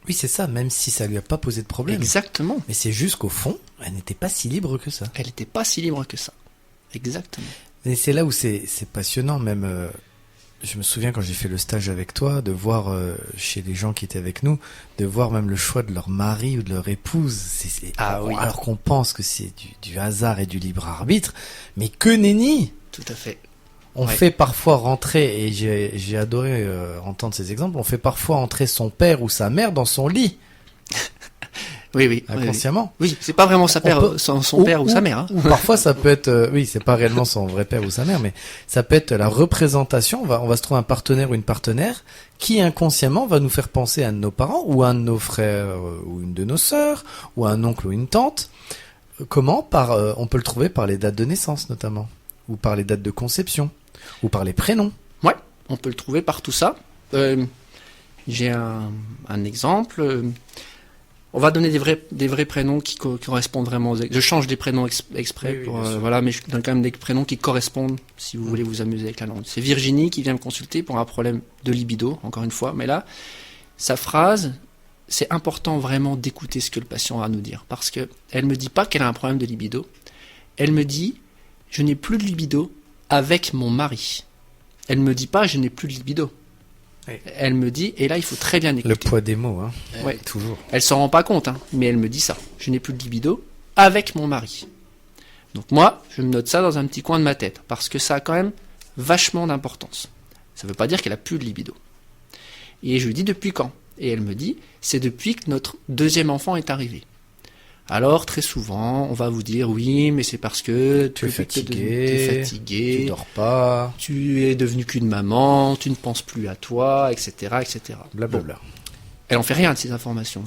Oui, c'est ça, même si ça lui a pas posé de problème. Exactement. Mais c'est juste qu'au fond, elle n'était pas si libre que ça. Elle n'était pas si libre que ça. Exactement. Et c'est là où c'est passionnant, même. Je me souviens quand j'ai fait le stage avec toi, de voir chez les gens qui étaient avec nous, de voir même le choix de leur mari ou de leur épouse. Oui. Alors qu'on pense que c'est du hasard et du libre arbitre, mais que nenni! Tout à fait. On Ouais. fait parfois rentrer, et j'ai adoré entendre ces exemples, on fait parfois entrer son père ou sa mère dans son lit, Oui. inconsciemment. Oui, c'est pas vraiment son père ou sa mère. Hein. Ou parfois ça peut être, oui, c'est pas réellement son vrai père ou sa mère, mais ça peut être la représentation. On va se trouver un partenaire ou une partenaire qui inconsciemment va nous faire penser à un de nos parents ou à un de nos frères ou une de nos sœurs ou à un oncle ou une tante. Comment? On peut le trouver par les dates de naissance notamment, ou par les dates de conception, ou par les prénoms. Ouais, on peut le trouver par tout ça. J'ai un exemple. On va donner des vrais prénoms qui correspondent vraiment aux... Je change des prénoms exprès, Oui, pour, bien sûr. voilà, mais je donne quand même des prénoms qui correspondent si vous voulez vous amuser avec la langue. C'est Virginie qui vient me consulter pour un problème de libido, encore une fois. Mais là, sa phrase, c'est important vraiment d'écouter ce que le patient a à nous dire. Parce que elle me dit pas qu'elle a un problème de libido. Elle me dit, je n'ai plus de libido avec mon mari. Elle me dit pas, je n'ai plus de libido. Oui. Elle me dit, et là il faut très bien écouter. Le poids des mots, hein. Ouais. Toujours. Elle s'en rend pas compte, hein, mais elle me dit ça. Je n'ai plus de libido avec mon mari. Donc moi, je me note ça dans un petit coin de ma tête, parce que ça a quand même vachement d'importance. Ça veut pas dire qu'elle a plus de libido. Et je lui dis depuis quand? Et elle me dit, c'est depuis que notre deuxième enfant est arrivé. Alors, très souvent, on va vous dire, oui, mais c'est parce que Tu es t'es fatigué, fatigué, tu dors pas, tu es devenu qu'une maman, tu ne penses plus à toi, etc., etc. blablabla. Bon. Elle en fait rien de ces informations.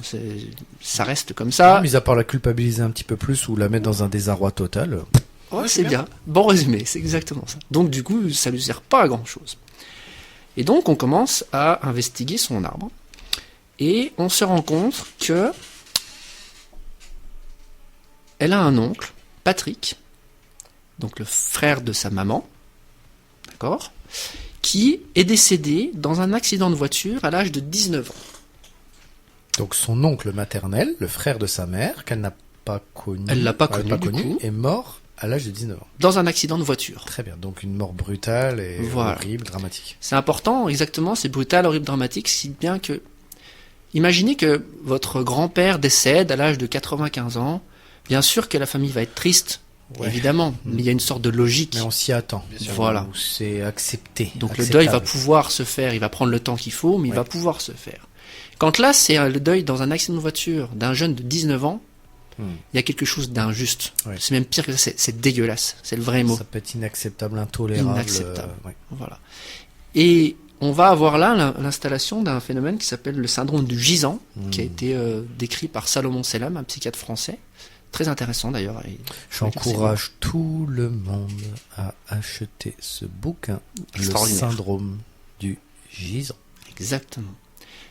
Ça reste comme ça. Mis à part la culpabiliser un petit peu plus ou la mettre dans un désarroi total. Ouais, c'est bien. Bon résumé, c'est exactement ça. Donc du coup, ça lui sert pas à grand chose. Et donc on commence à investiguer son arbre. Et on se rend compte que elle a un oncle, Patrick, donc le frère de sa maman, d'accord, qui est décédé dans un accident de voiture à l'âge de 19 ans. Donc son oncle maternel, le frère de sa mère, qu'elle n'a pas connu, Elle l'a pas connu, du coup. est mort à l'âge de 19 ans. Dans un accident de voiture. Très bien, donc une mort brutale et Voilà. horrible, dramatique. C'est important, exactement, c'est brutal, horrible, dramatique, si bien que... Imaginez que votre grand-père décède à l'âge de 95 ans. Bien sûr que la famille va être triste, Ouais. évidemment, mais il y a une sorte de logique. Mais on s'y attend. Voilà. Où c'est accepté. Donc acceptable. le deuil va pouvoir se faire, il va prendre le temps qu'il faut, mais il va pouvoir se faire. Quand là, c'est le deuil dans un accident de voiture d'un jeune de 19 ans, il y a quelque chose d'injuste. Ouais. C'est même pire que ça, c'est dégueulasse. C'est le vrai mot. Ça peut être inacceptable, intolérable. Inacceptable. ouais. Voilà. Et on va avoir là l'installation d'un phénomène qui s'appelle le syndrome du gisant, qui a été décrit par Salomon Selam, un psychiatre français. Très intéressant d'ailleurs. J'encourage tout le monde à acheter ce bouquin, le Extraordinaire. syndrome du gisant. Exactement.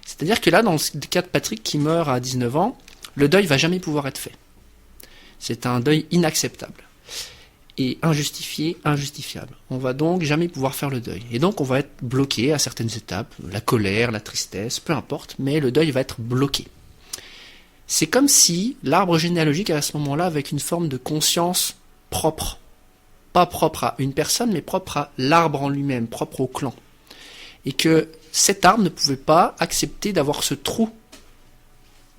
C'est-à-dire que là, dans le cas de Patrick qui meurt à 19 ans, le deuil va jamais pouvoir être fait. C'est un deuil inacceptable. Et injustifié, injustifiable. On va donc jamais pouvoir faire le deuil. Et donc on va être bloqué à certaines étapes, la colère, la tristesse, peu importe, mais le deuil va être bloqué. C'est comme si l'arbre généalogique à ce moment-là avec une forme de conscience propre. Pas propre à une personne, mais propre à l'arbre en lui-même, propre au clan. Et que cet arbre ne pouvait pas accepter d'avoir ce trou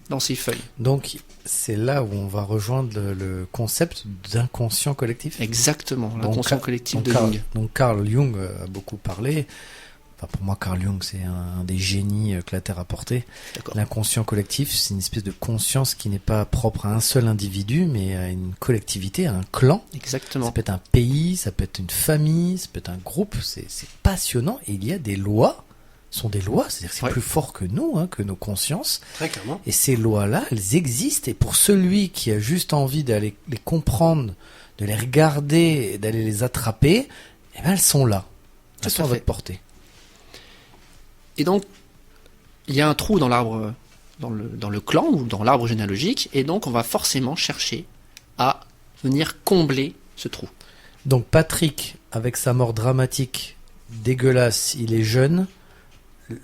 dans ses feuilles. Donc, c'est là où on va rejoindre le concept d'inconscient collectif. Exactement, Donc, l'inconscient collectif de Carl, Jung. donc Carl Jung a beaucoup parlé. Enfin, pour moi, Carl Jung, c'est un des génies que la Terre a porté. D'accord. L'inconscient collectif, c'est une espèce de conscience qui n'est pas propre à un seul individu, mais à une collectivité, à un clan. Exactement. Ça peut être un pays, ça peut être une famille, ça peut être un groupe. C'est passionnant. Et il y a des lois. Ce sont des lois, c'est-à-dire que c'est Ouais. plus fort que nous, que nos consciences. Très clairement. Et ces lois-là, elles existent. Et pour celui qui a juste envie d'aller les comprendre, de les regarder, et d'aller les attraper, eh ben elles sont là. Elles Tout sont à à fait. votre portée. Et donc, il y a un trou dans l'arbre, dans le clan ou dans l'arbre généalogique, et donc on va forcément chercher à venir combler ce trou. Donc Patrick, avec sa mort dramatique, dégueulasse, il est jeune.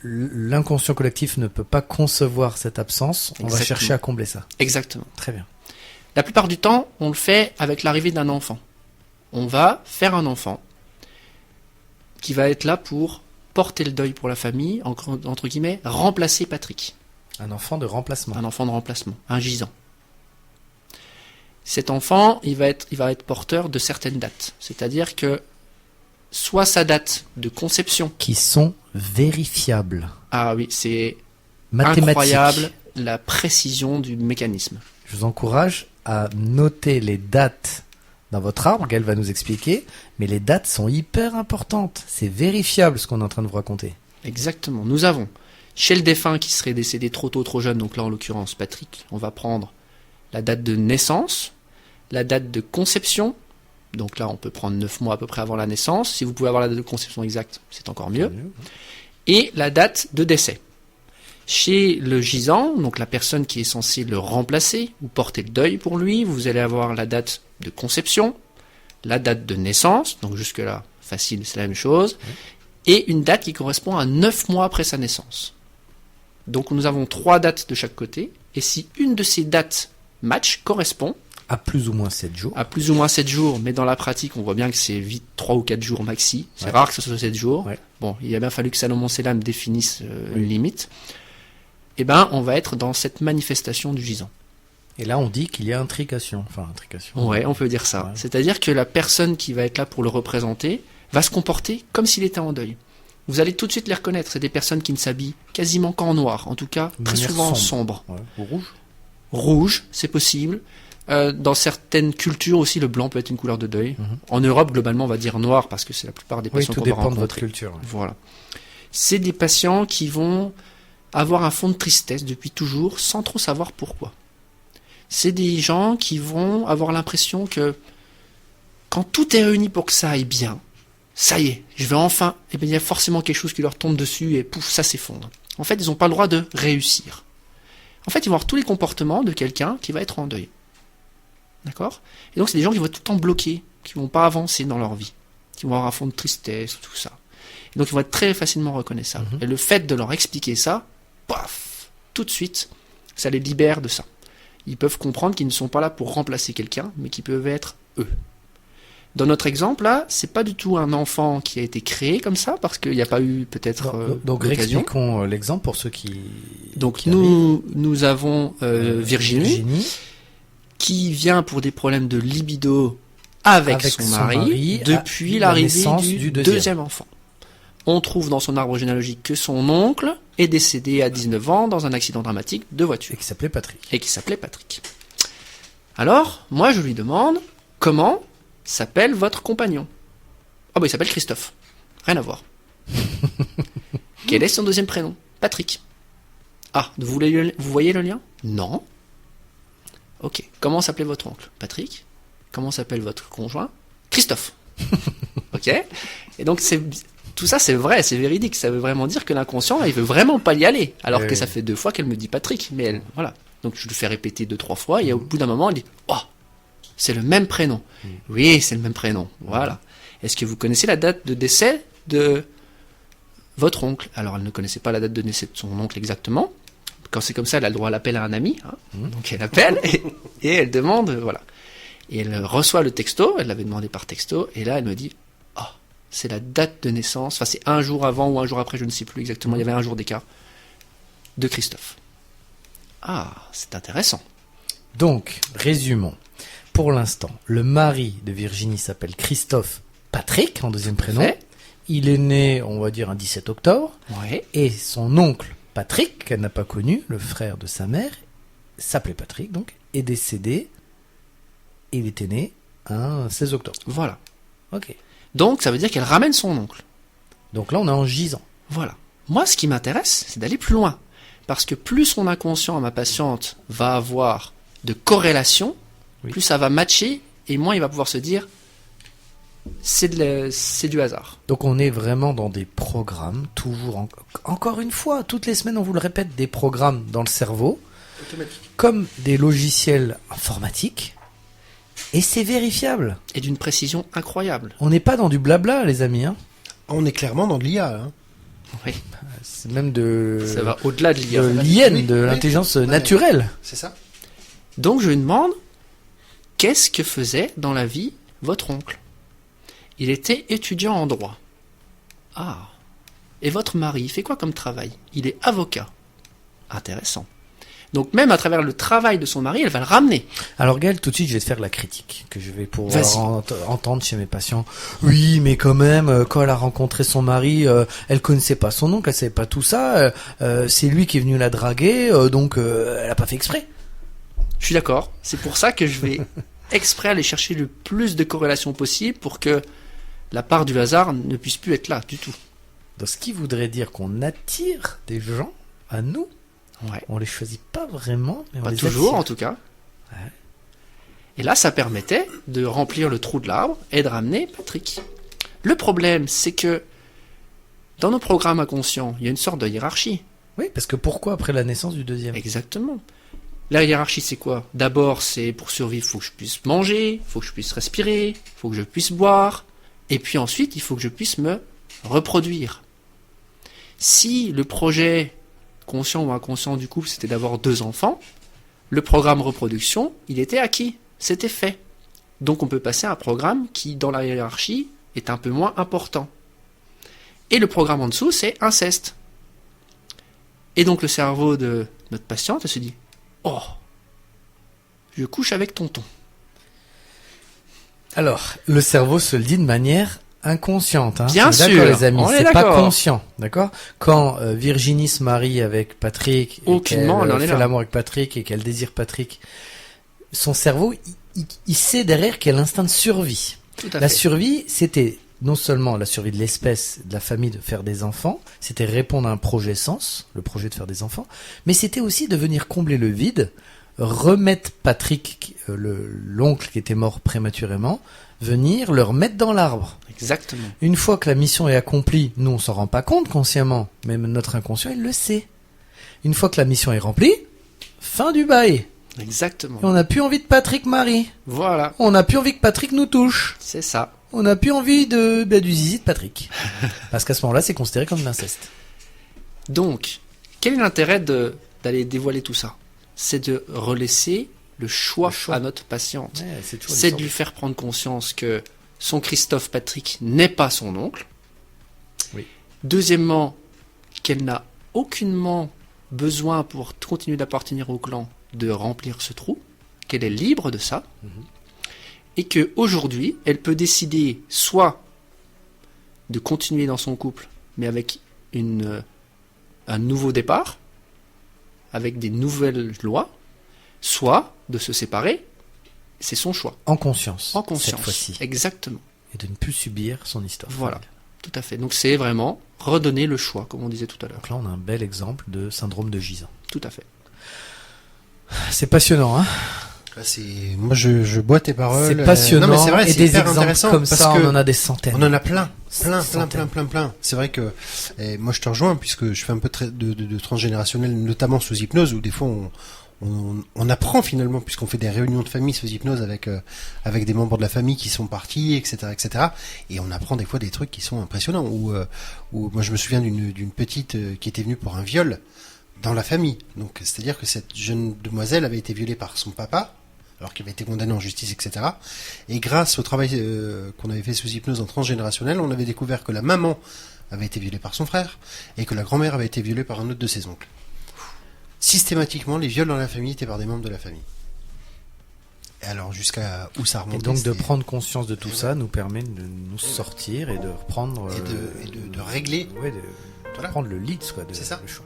L'inconscient collectif ne peut pas concevoir cette absence. On va Exactement. chercher à combler ça. Exactement. Très bien. La plupart du temps, on le fait avec l'arrivée d'un enfant. On va faire un enfant qui va être là pour porter le deuil pour la famille, entre guillemets, remplacer Patrick. Un enfant de remplacement. Un enfant de remplacement, un gisant. Cet enfant, il va être porteur de certaines dates. C'est-à-dire que soit sa date de conception, Qui sont vérifiables. ah oui, c'est Mathématiques. incroyable la précision du mécanisme. Je vous encourage à noter les dates dans votre arbre, qu'elle va nous expliquer, mais les dates sont hyper importantes. C'est vérifiable ce qu'on est en train de vous raconter. Exactement. Nous avons, chez le défunt qui serait décédé trop tôt, trop jeune, donc là en l'occurrence Patrick, on va prendre la date de naissance, la date de conception, donc là on peut prendre 9 mois à peu près avant la naissance. Si vous pouvez avoir la date de conception exacte, c'est encore mieux. Et la date de décès. Chez le gisant, donc la personne qui est censée le remplacer ou porter le deuil pour lui, vous allez avoir la date de conception, la date de naissance, donc jusque-là, facile, c'est la même chose, et une date qui correspond à 9 mois après sa naissance. Donc nous avons 3 dates de chaque côté, et si une de ces dates match correspond À plus ou moins 7 jours. à plus ou moins 7 jours, mais dans la pratique, on voit bien que c'est vite 3 ou 4 jours maxi. C'est Ouais. rare que ce soit 7 jours. Ouais. Bon, il a bien fallu que Salomon Selam définisse une limite. Eh ben, on va être dans cette manifestation du gisant. Et là, on dit qu'il y a intrication. Enfin, intrication. Ouais, on peut dire ça. Ouais. C'est-à-dire que la personne qui va être là pour le représenter va se comporter comme s'il était en deuil. Vous allez tout de suite les reconnaître. C'est des personnes qui ne s'habillent quasiment qu'en noir. En tout cas, De très manière souvent en sombre. sombre. Ouais. Ou rouge. Rouge, c'est possible. Dans certaines cultures aussi, le blanc peut être une couleur de deuil. Mhm. En Europe, globalement, on va dire noir parce que c'est la plupart des Oui, patients tout qu'on va dépend de votre rencontrer. culture. Voilà. C'est des patients qui vont avoir un fond de tristesse depuis toujours sans trop savoir pourquoi. C'est des gens qui vont avoir l'impression que quand tout est réuni pour que ça aille bien, ça y est, je vais enfin, et bien il y a forcément quelque chose qui leur tombe dessus et pouf, ça s'effondre. En fait, ils n'ont pas le droit de réussir. En fait, ils vont avoir tous les comportements de quelqu'un qui va être en deuil. D'accord ? Et donc, c'est des gens qui vont être tout le temps bloqués, qui vont pas avancer dans leur vie, qui vont avoir un fond de tristesse, tout ça. Et donc, ils vont être très facilement reconnaissables. Et le fait de leur expliquer ça, paf, tout de suite, ça les libère de ça. Ils peuvent comprendre qu'ils ne sont pas là pour remplacer quelqu'un, mais qu'ils peuvent être eux. Dans notre exemple, là, c'est pas du tout un enfant qui a été créé comme ça, parce qu'il n'y a pas eu peut-être Donc, l'occasion. réexpliquons l'exemple pour ceux qui. Donc, qui nous avons arrivent. Virginie, qui vient pour des problèmes de libido avec son mari depuis l'arrivée naissance du du deuxième. deuxième enfant. On trouve dans son arbre généalogique que son oncle est décédé à 19 ans dans un accident dramatique de voiture Et qui s'appelait Patrick. et qui s'appelait Patrick. Alors, moi je lui demande comment s'appelle votre compagnon. Ah bah il s'appelle Christophe. Rien à voir. Quel est son deuxième prénom? Patrick. Ah, vous voyez le lien? Non. Ok. Comment s'appelait votre oncle? Patrick. Comment s'appelle votre conjoint? Christophe. Ok. Et donc tout ça c'est vrai, c'est véridique. Ça veut vraiment dire que l'inconscient, il veut vraiment pas y aller. Alors que ça fait 2 fois qu'elle me dit Patrick. Mais elle, voilà. Donc je lui fais répéter 2-3 fois et au bout d'un moment, elle dit oh, c'est le même prénom. Oui, c'est le même prénom. Voilà. Est-ce que vous connaissez la date de décès de votre oncle? Alors elle ne connaissait pas la date de décès de son oncle exactement. Quand c'est comme ça, elle a le droit à l'appel à un ami. Hein. Donc elle appelle et elle demande, voilà. Et elle reçoit le texto, elle l'avait demandé par texto, et là elle me dit oh, c'est la date de naissance, enfin c'est un jour avant ou un jour après, je ne sais plus exactement, il y avait un jour d'écart, de Christophe. Ah, c'est intéressant. Donc, résumons. Pour l'instant, le mari de Virginie s'appelle Christophe Patrick, en deuxième prénom. Fait. Il est né, on va dire, un 17 octobre. Ouais. Et son oncle Patrick, qu'elle n'a pas connu, le frère de sa mère, s'appelait Patrick, donc, est décédé. Il était né un 16 octobre. Voilà. Ok. Donc ça veut dire qu'elle ramène son oncle. Donc là, on est en gisant. Voilà. Moi, ce qui m'intéresse, c'est d'aller plus loin. Parce que plus son inconscient à ma patiente va avoir de corrélation, Oui. plus ça va matcher, et moins il va pouvoir se dire c'est du hasard. Donc on est vraiment dans des programmes, toujours, encore une fois, toutes les semaines on vous le répète, des programmes dans le cerveau, comme des logiciels informatiques, et c'est vérifiable. Et d'une précision incroyable. On n'est pas dans du blabla, les amis. Hein. On est clairement dans de l'IA. Hein. Oui. C'est même de Ça va au-delà de l'IA. l'IN, Oui, de oui. l'intelligence Ouais. naturelle. C'est ça. Donc je lui demande qu'est-ce que faisait dans la vie votre oncle? Il était étudiant en droit. Ah. Et votre mari, il fait quoi comme travail? Il est avocat. Intéressant. Donc même à travers le travail de son mari, elle va le ramener. Alors Gaël, tout de suite, je vais te faire la critique que je vais pouvoir Vas-y. entendre chez mes patients. Oui, mais quand même, quand elle a rencontré son mari, elle connaissait pas son oncle, elle savait pas tout ça. C'est lui qui est venu la draguer, donc elle a pas fait exprès. Je suis d'accord. C'est pour ça que je vais exprès aller chercher le plus de corrélations possible pour que la part du hasard ne puisse plus être là du tout. Donc, ce qui voudrait dire qu'on attire des gens à nous. Ouais. On les choisit pas vraiment, mais on Pas les toujours attire. en tout cas. Ouais. Et là, ça permettait de remplir le trou de l'arbre et de ramener Patrick. Le problème, c'est que dans nos programmes inconscients, il y a une sorte de hiérarchie. Oui, parce que pourquoi après la naissance du deuxième? Exactement. La hiérarchie, c'est quoi? D'abord, c'est pour survivre, il faut que je puisse manger, il faut que je puisse respirer, il faut que je puisse boire, et puis ensuite, il faut que je puisse me reproduire. Si le projet conscient ou inconscient du couple, c'était d'avoir 2 enfants, le programme reproduction, il était acquis, c'était fait. Donc on peut passer à un programme qui, dans la hiérarchie, est un peu moins important. Et le programme en dessous, c'est inceste. Et donc le cerveau de notre patiente, elle se dit « Oh, je couche avec tonton. Alors, le cerveau se le dit de manière inconsciente. Hein. Bien On est d'accord, sûr, les amis, on est c'est pas d'accord. conscient, d'accord. Quand Virginie se marie avec Patrick, et Aucunement, qu'elle elle en est fait là. l'amour avec Patrick et qu'elle désire Patrick, son cerveau, il sait derrière qu'il y a l'instinct de survie. Tout à La fait. survie, c'était non seulement la survie de l'espèce, de la famille, de faire des enfants, c'était répondre à un projet sens, le projet de faire des enfants, mais c'était aussi de venir combler le vide, remettre Patrick, l'oncle qui était mort prématurément, venir le remettre dans l'arbre. Exactement. Une fois que la mission est accomplie, nous on s'en rend pas compte consciemment, mais notre inconscient il le sait. Une fois que la mission est remplie, fin du bail. Exactement. Et on n'a plus envie de Patrick Marie. Voilà, On n'a plus envie que Patrick nous touche. c'est ça. On n'a plus envie du zizi de Patrick. Parce qu'à ce moment-là, c'est considéré comme de l'inceste. Donc, quel est l'intérêt d'aller dévoiler tout ça? C'est de relaisser le choix à notre patiente. C'est de lui faire prendre conscience que son Christophe Patrick n'est pas son oncle. Oui. Deuxièmement, qu'elle n'a aucunement besoin pour continuer d'appartenir au clan de remplir ce trou, qu'elle est libre de ça. et que aujourd'hui, elle peut décider soit de continuer dans son couple, mais avec un nouveau départ, avec des nouvelles lois, soit de se séparer, c'est son choix. En conscience. En conscience. Cette fois-ci. Exactement. Et de ne plus subir son histoire. Voilà. familiale. Tout à fait. Donc c'est vraiment redonner le choix, comme on disait tout à l'heure. Donc là, on a un bel exemple de syndrome de gisant. Tout à fait. C'est passionnant, hein. Moi, je bois tes paroles. C'est passionnant. Non, mais c'est vrai, et c'est des hyper exemples intéressant comme parce ça, que on en a des centaines. on en a plein. Centaines. C'est vrai que moi je te rejoins puisque je fais un peu de transgénérationnel, notamment sous hypnose, où des fois on apprend finalement, puisqu'on fait des réunions de famille sous hypnose avec des membres de la famille qui sont partis, etc., et on apprend des fois des trucs qui sont impressionnants. Où moi je me souviens d'une petite qui était venue pour un viol dans la famille. Donc c'est-à-dire que cette jeune demoiselle avait été violée par son papa, alors qu'il avait été condamné en justice, etc. Et grâce au travail qu'on avait fait sous hypnose en transgénérationnel, on avait découvert que la maman avait été violée par son frère et que la grand-mère avait été violée par un autre de ses oncles. Systématiquement, les viols dans la famille étaient par des membres de la famille. Et alors, jusqu'à où ça remontait. Et donc de c'était- prendre conscience de tout ça nous permet de nous sortir et de reprendre... et de régler. Ouais, de Voilà. prendre le lead, quoi, C'est ça. le choix.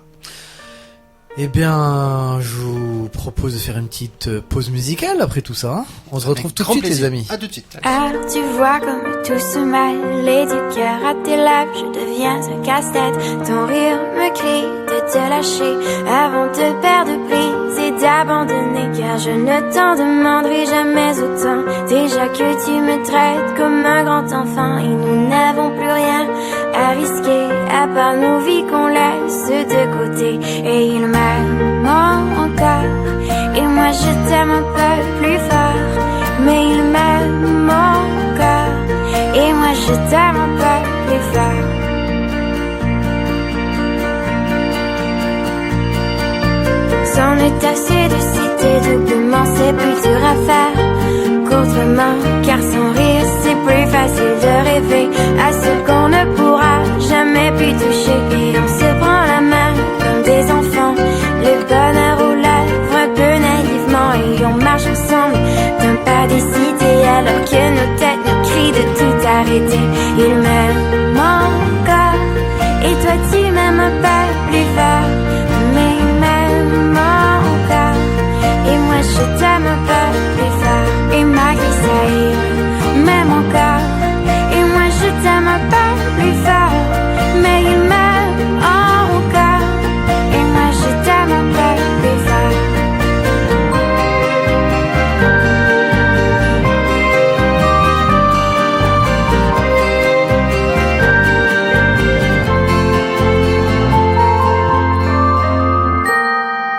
Eh bien, je vous propose de faire une petite pause musicale après tout ça. Hein. On se retrouve Avec tout de grand suite, plaisir. les amis. À tout de suite. Alors tu vois comme tout se mêle et du cœur à tes lèvres, je deviens un casse-tête. Ton rire me crie de te lâcher avant de perdre prise et d'abandonner, car je ne t'en demanderai jamais autant. Déjà que tu me traites comme un grand enfant et nous n'avons plus rien à risquer à part nos vies qu'on laisse de côté. Et il m'aime encore et moi je t'aime un peu plus fort, mais il m'aime encore et moi je t'aime un peu plus fort. C'en est assez de citer doublement, c'est plus dur à faire qu'autrement, car sans rire c'est plus facile de rêver à ce qu'on ne pourra jamais plus toucher. Et on se prend la main comme des enfants, le bonheur aux lèvres un peu naïvement, et on marche ensemble d'un pas décidé alors que nos têtes nous crient de tout arrêter. Il m'aime encore et toi tu m'aimes un peu plus fort, mais il m'aime encore et moi je t'aime un peu plus fort. Et malgré ça il m'aime encore et moi je t'aime un peu plus fort, mais il m'aime encore et moi je t'aime un peu plus fort.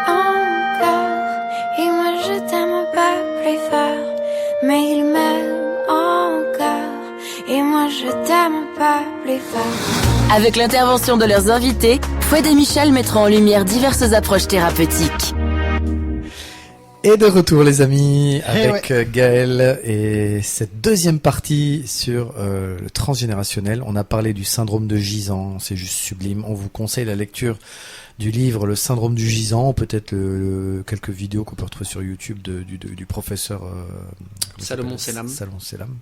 Encore et moi je t'aime un peu plus fort, mais il m'aime encore et moi je t'aime un peu plus fort. Avec l'intervention de leurs invités, Fouad et Michel mettront en lumière diverses approches thérapeutiques. Et de retour, les amis, avec ouais. Gaël et cette deuxième partie sur le transgénérationnel. On a parlé du syndrome de gisant, c'est juste sublime. On vous conseille la lecture du livre Le syndrome du gisant, peut-être quelques vidéos qu'on peut retrouver sur YouTube du professeur Salomon Selam. Salomon Selam.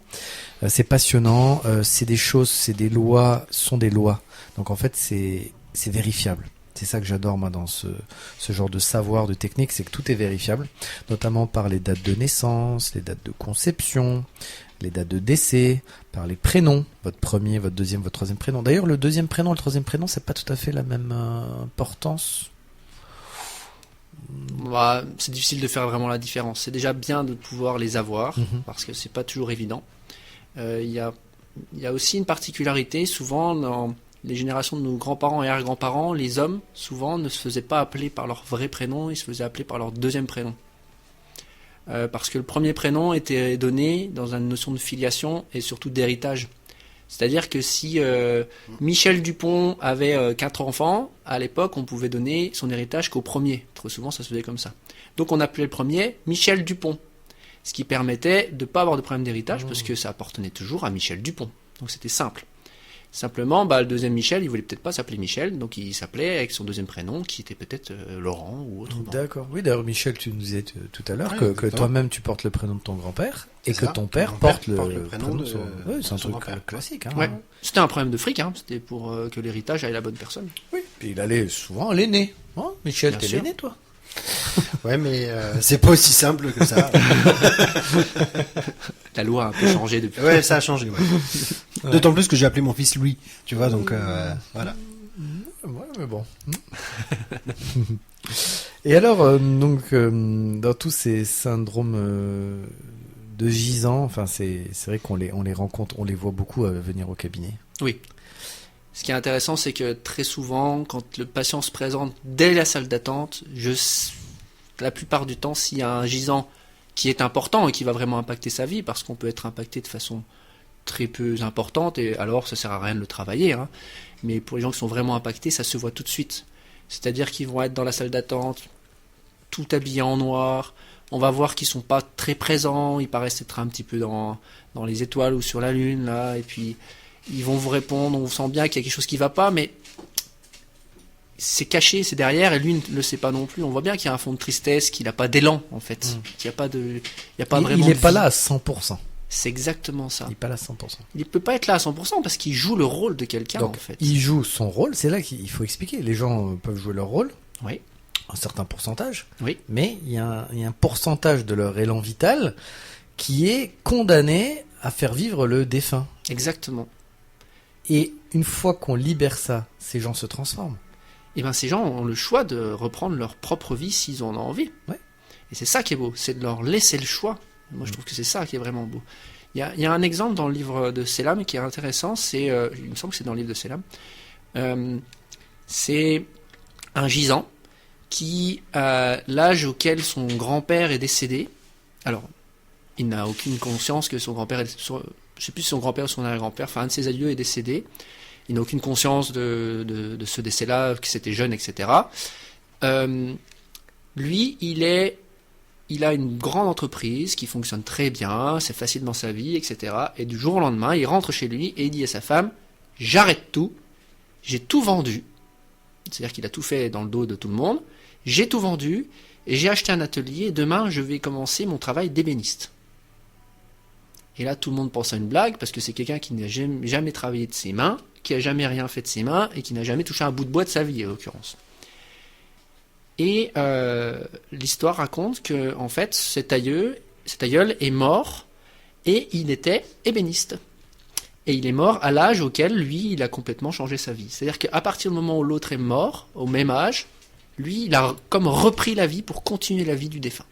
C'est passionnant, c'est des choses, c'est des lois, sont des lois. Donc en fait, c'est vérifiable. C'est ça que j'adore moi dans ce genre de savoir, de technique, c'est que tout est vérifiable, notamment par les dates de naissance, les dates de conception, les dates de décès, par les prénoms, votre premier, votre deuxième, votre troisième prénom. D'ailleurs, le deuxième prénom et le troisième prénom, c'est pas tout à fait la même importance. Bah, c'est difficile de faire vraiment la différence. C'est déjà bien de pouvoir les avoir, parce que c'est pas toujours évident. Il y a aussi une particularité, souvent dans les générations de nos grands-parents et arrière-grands-parents, les hommes, souvent, ne se faisaient pas appeler par leur vrai prénom, ils se faisaient appeler par leur deuxième prénom. Parce que le premier prénom était donné dans une notion de filiation et surtout d'héritage. C'est-à-dire que si Michel Dupont avait 4 enfants, à l'époque, on pouvait donner son héritage qu'au premier. Trop souvent, ça se faisait comme ça. Donc on appelait le premier Michel Dupont, ce qui permettait de ne pas avoir de problème d'héritage, parce que ça appartenait toujours à Michel Dupont. Donc c'était simple. Simplement, le deuxième Michel, il voulait peut-être pas s'appeler Michel, donc il s'appelait avec son deuxième prénom, qui était peut-être Laurent ou autre. D'accord. Oui, d'ailleurs, Michel, tu nous disais tout à l'heure Ouais, que exactement. toi-même tu portes le prénom de ton grand-père et C'est que ça, ton ton père grand-père porte le prénom de son. Oui, c'est un son truc grand-père. classique. Hein. Ouais. C'était un problème de fric, c'était pour que l'héritage aille à la bonne personne. Oui. Puis il allait souvent à l'aîné. Hein, Michel, Bien t'es sûr. l'aîné, toi. Ouais, mais c'est pas aussi simple que ça. La loi a un peu changé depuis. Ouais, ça a changé. Ouais. D'autant plus que j'ai appelé mon fils Louis, tu vois, donc voilà. Ouais, mais bon. Et alors, dans tous ces syndromes de gisants, enfin, c'est vrai qu'on les rencontre, on les voit beaucoup venir au cabinet. Oui. Ce qui est intéressant, c'est que très souvent, quand le patient se présente dès la salle d'attente, la plupart du temps, s'il y a un gisant qui est important et qui va vraiment impacter sa vie, parce qu'on peut être impacté de façon très peu importante, et alors ça sert à rien de le travailler, mais pour les gens qui sont vraiment impactés, ça se voit tout de suite. C'est-à-dire qu'ils vont être dans la salle d'attente, tout habillés en noir, on va voir qu'ils sont pas très présents, ils paraissent être un petit peu dans les étoiles ou sur la lune, là, et puis ils vont vous répondre, on sent bien qu'il y a quelque chose qui va pas, mais c'est caché, c'est derrière, et lui ne le sait pas non plus. On voit bien qu'il y a un fond de tristesse, qu'il n'a pas d'élan, en fait. Qu'il n'y a pas de, vraiment Il n'est de pas vie. là à 100%. C'est exactement ça. Il n'est pas là à 100%. Il ne peut pas être là à 100% parce qu'il joue le rôle de quelqu'un, Donc, en fait. il joue son rôle, c'est là qu'il faut expliquer. Les gens peuvent jouer leur rôle, Oui, un certain pourcentage, oui, mais il y a un pourcentage de leur élan vital qui est condamné à faire vivre le défunt. exactement. Et une fois qu'on libère ça, ces gens se transforment. Et bien, ces gens ont le choix de reprendre leur propre vie s'ils en ont envie. Ouais. Et c'est ça qui est beau, c'est de leur laisser le choix. Moi, je trouve que c'est ça qui est vraiment beau. Il y a un exemple dans le livre de Selam qui est intéressant, il me semble que c'est dans le livre de Selam, c'est un gisant qui, à l'âge auquel son grand-père est décédé, alors, il n'a aucune conscience que son grand-père est... Je sais plus si son grand-père ou son arrière-grand-père, enfin un de ses aïeux est décédé. Il n'a aucune conscience de ce décès-là, que c'était jeune, etc. Lui, il a une grande entreprise qui fonctionne très bien, c'est facile dans sa vie, etc. Et du jour au lendemain, il rentre chez lui et il dit à sa femme, j'arrête tout, j'ai tout vendu. C'est-à-dire qu'il a tout fait dans le dos de tout le monde. J'ai tout vendu et j'ai acheté un atelier. Demain, je vais commencer mon travail d'ébéniste. Et là, tout le monde pense à une blague, parce que c'est quelqu'un qui n'a jamais travaillé de ses mains, qui n'a jamais rien fait de ses mains, et qui n'a jamais touché un bout de bois de sa vie, en l'occurrence. Et l'histoire raconte que, en fait, cet aïeul est mort, et il était ébéniste. Et il est mort à l'âge auquel, lui, il a complètement changé sa vie. C'est-à-dire qu'à partir du moment où l'autre est mort, au même âge, lui, il a comme repris la vie pour continuer la vie du défunt.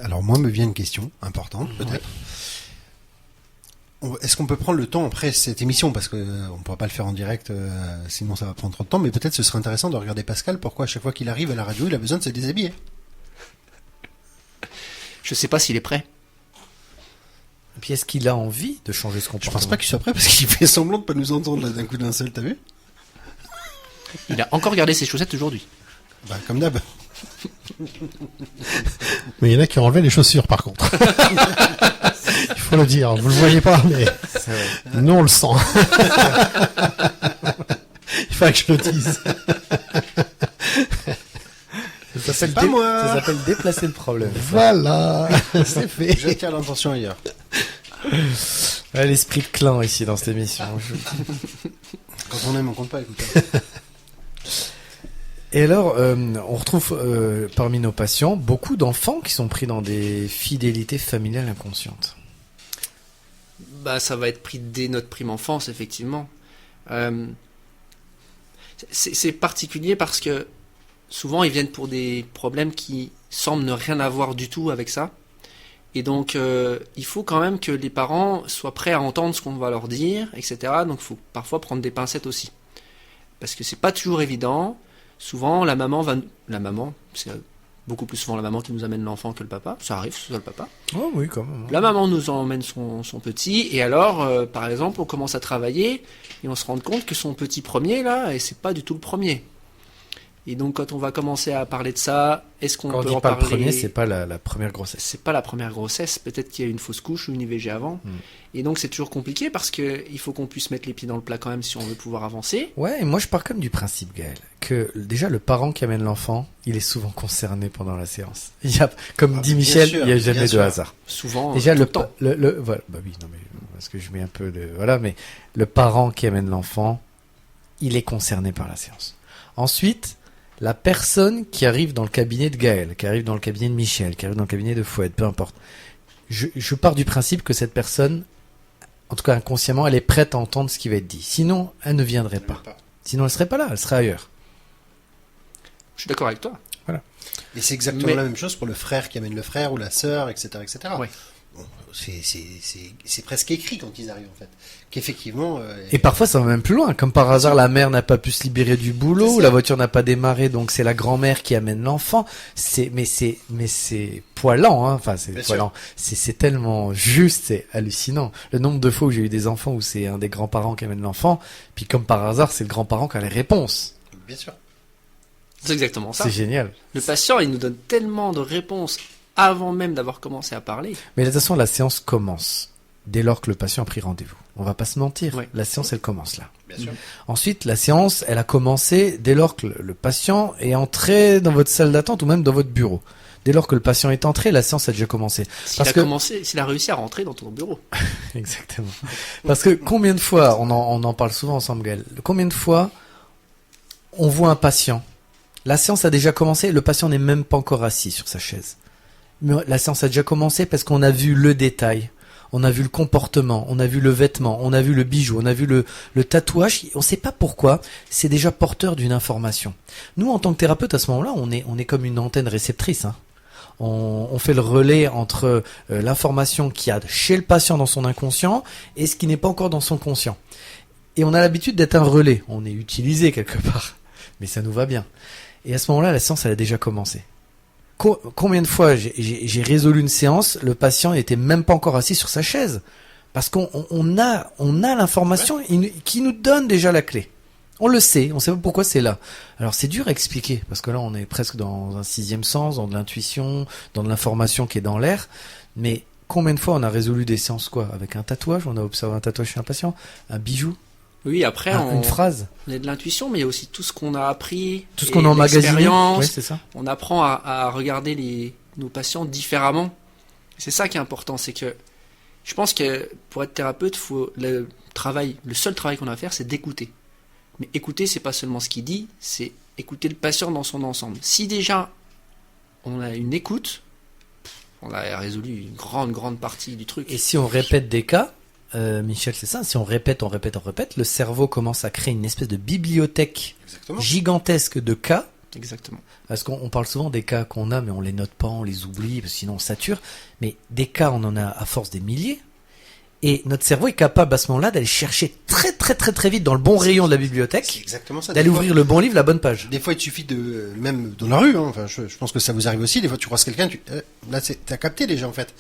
Alors moi me vient une question importante peut-être. Est-ce qu'on peut prendre le temps après cette émission, parce que on ne pourra pas le faire en direct, sinon ça va prendre trop de temps, mais peut-être ce serait intéressant de regarder Pascal, pourquoi à chaque fois qu'il arrive à la radio il a besoin de se déshabiller. Je sais pas s'il est prêt. Et puis est-ce qu'il a envie de changer ce Je comportement? pense pas qu'il soit prêt parce qu'il fait semblant de pas nous entendre là d'un coup d'un seul, t'as vu? Il a encore gardé ses chaussettes aujourd'hui. Bah comme d'hab. Mais il y en a qui ont enlevé les chaussures, par contre. Il faut le dire. Vous le voyez pas, mais nous, on le sent. Il faut que je le dise. Ça s'appelle pas moi. Ça s'appelle déplacer le problème. Voilà. C'est fait. Je tiens l'intention ailleurs. Ouais, l'esprit de clan ici dans cette émission. Quand on aime, on compte pas, écoute. Et alors, on retrouve parmi nos patients beaucoup d'enfants qui sont pris dans des fidélités familiales inconscientes. Bah, ça va être pris dès notre prime enfance, effectivement. C'est particulier parce que souvent ils viennent pour des problèmes qui semblent ne rien avoir du tout avec ça. Et donc, il faut quand même que les parents soient prêts à entendre ce qu'on va leur dire, etc. Donc, il faut parfois prendre des pincettes aussi. Parce que c'est pas toujours évident. Souvent, la maman, c'est beaucoup plus souvent la maman qui nous amène l'enfant que le papa. Ça arrive, c'est ça le papa. Oh oui, quand même. La maman nous emmène son petit, et alors, par exemple, on commence à travailler, et on se rend compte que son petit premier, là, et c'est pas du tout le premier. Et donc, quand on va commencer à parler de ça, est-ce qu'on Quand on peut dit en pas parler? le premier, c'est pas la première grossesse. C'est pas la première grossesse, peut-être qu'il y a une fausse couche ou une IVG avant. Et donc c'est toujours compliqué parce que il faut qu'on puisse mettre les pieds dans le plat quand même si on veut pouvoir avancer. Ouais, et moi je pars comme du principe, Gaël, que déjà le parent qui amène l'enfant, il est souvent concerné pendant la séance. Il y a, comme dit bien Michel, sûr, il n'y a jamais bien de sûr. hasard. Souvent, Déjà tout le le temps. voilà, bah oui, non mais parce que je mets un peu de voilà, mais le parent qui amène l'enfant, il est concerné par la séance. Ensuite, la personne qui arrive dans le cabinet de Gaël, qui arrive dans le cabinet de Michel, qui arrive dans le cabinet de Fouad, peu importe. Je pars du principe que cette personne, en tout cas inconsciemment, elle est prête à entendre ce qui va être dit. Sinon, elle ne viendrait pas. Sinon, elle serait pas là, elle serait ailleurs. Je suis d'accord avec toi. Et c'est exactement Mais- la même chose pour le frère qui amène le frère ou la sœur, etc., etc. Ouais. Bon, c'est presque écrit quand ils arrivent en fait. Qu'effectivement. Et parfois, ça va même plus loin. Comme par hasard, la mère n'a pas pu se libérer du boulot, C'est ou ça. la voiture n'a pas démarré, donc c'est la grand-mère qui amène l'enfant. Mais c'est poilant, hein. Enfin, c'est Bien poilant. C'est tellement juste, c'est hallucinant. Le nombre de fois où j'ai eu des enfants où c'est un des grands-parents qui amène l'enfant, puis comme par hasard, c'est le grand-parent qui a les réponses. Bien sûr. C'est exactement ça. C'est génial. Le patient, il nous donne tellement de réponses avant même d'avoir commencé à parler. Mais de toute façon, la séance commence dès lors que le patient a pris rendez-vous. On va pas se mentir. Ouais. La séance, elle commence là. Bien sûr. Ensuite, la séance, elle a commencé dès lors que le patient est entré dans votre salle d'attente ou même dans votre bureau. Dès lors que le patient est entré, la séance a déjà commencé. S'il a réussi à rentrer dans ton bureau. Exactement. Parce que combien de fois, on en parle souvent ensemble, Gaël, combien de fois on voit un patient, la séance a déjà commencé, le patient n'est même pas encore assis sur sa chaise. Mais la séance a déjà commencé parce qu'on a vu le détail, on a vu le comportement, on a vu le vêtement, on a vu le bijou, on a vu le tatouage, on sait pas pourquoi, c'est déjà porteur d'une information. Nous, en tant que thérapeute, à ce moment-là, on est comme une antenne réceptrice, hein. On fait le relais entre l'information qu'il y a chez le patient dans son inconscient et ce qui n'est pas encore dans son conscient. Et on a l'habitude d'être un relais. On est utilisé quelque part, mais ça nous va bien. Et à ce moment-là, la séance, elle a déjà commencé. Combien de fois j'ai résolu une séance, le patient n'était même pas encore assis sur sa chaise. Parce qu'on a l'information qui nous donne déjà la clé. On le sait, on sait pas pourquoi c'est là. Alors c'est dur à expliquer, parce que là on est presque dans un sixième sens, dans de l'intuition, dans de l'information qui est dans l'air. Mais combien de fois on a résolu des séances quoi? Avec un tatouage, on a observé un tatouage chez un patient, un bijou, Oui, après, une phrase. on a de l'intuition, mais il y a aussi tout ce qu'on a appris. Tout ce et qu'on a emmagasiné. l'expérience. Oui, c'est ça. On apprend à regarder nos patients différemment. C'est ça qui est important, c'est que je pense que pour être thérapeute, le seul travail qu'on a à faire, c'est d'écouter. Mais écouter, c'est pas seulement ce qu'il dit, c'est écouter le patient dans son ensemble. Si déjà on a une écoute, on a résolu une grande partie du truc. Et si on répète des cas, Michel, c'est ça, si on répète, le cerveau commence à créer une espèce de bibliothèque Exactement. gigantesque de cas. Exactement. Parce qu'on parle souvent des cas qu'on a, mais on les note pas, on les oublie, parce que sinon on sature. Mais des cas, on en a à force des milliers. Et notre cerveau est capable à ce moment-là d'aller chercher très vite dans le bon rayon de la C'est bibliothèque, exactement ça. d'aller Des fois- ouvrir le bon livre, la bonne page. Des fois, il suffit de, même dans la rue, hein, enfin, je pense que ça vous arrive aussi, des fois tu croises quelqu'un, là, t'as capté déjà, en fait.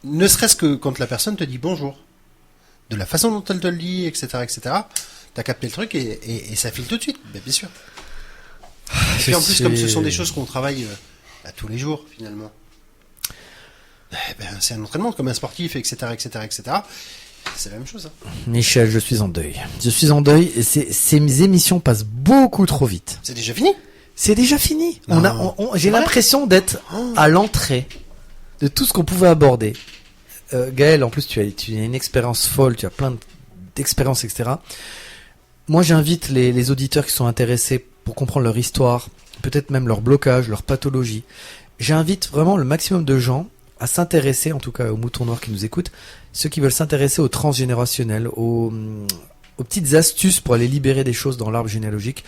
Ne serait-ce que quand la personne te dit bonjour. De la façon dont elle te le dit, etc., t'as capté le truc et ça file tout de suite, bien sûr. Et puis en plus, comme ce sont des choses qu'on travaille à tous les jours, finalement. C'est un entraînement comme un sportif, etc., C'est la même chose. Hein. Michel, je suis en deuil. Je suis en deuil et ces émissions passent beaucoup trop vite. C'est déjà fini. C'est déjà fini. Non. J'ai Ouais. l'impression d'être Oh. à l'entrée de tout ce qu'on pouvait aborder. Gaël, en plus, tu as une expérience folle, tu as plein d'expériences, etc. Moi, j'invite les auditeurs qui sont intéressés pour comprendre leur histoire, peut-être même leur blocage, leur pathologie. J'invite vraiment le maximum de gens à s'intéresser, en tout cas aux moutons noirs qui nous écoutent, ceux qui veulent s'intéresser au transgénérationnel, aux petites astuces pour aller libérer des choses dans l'arbre généalogique.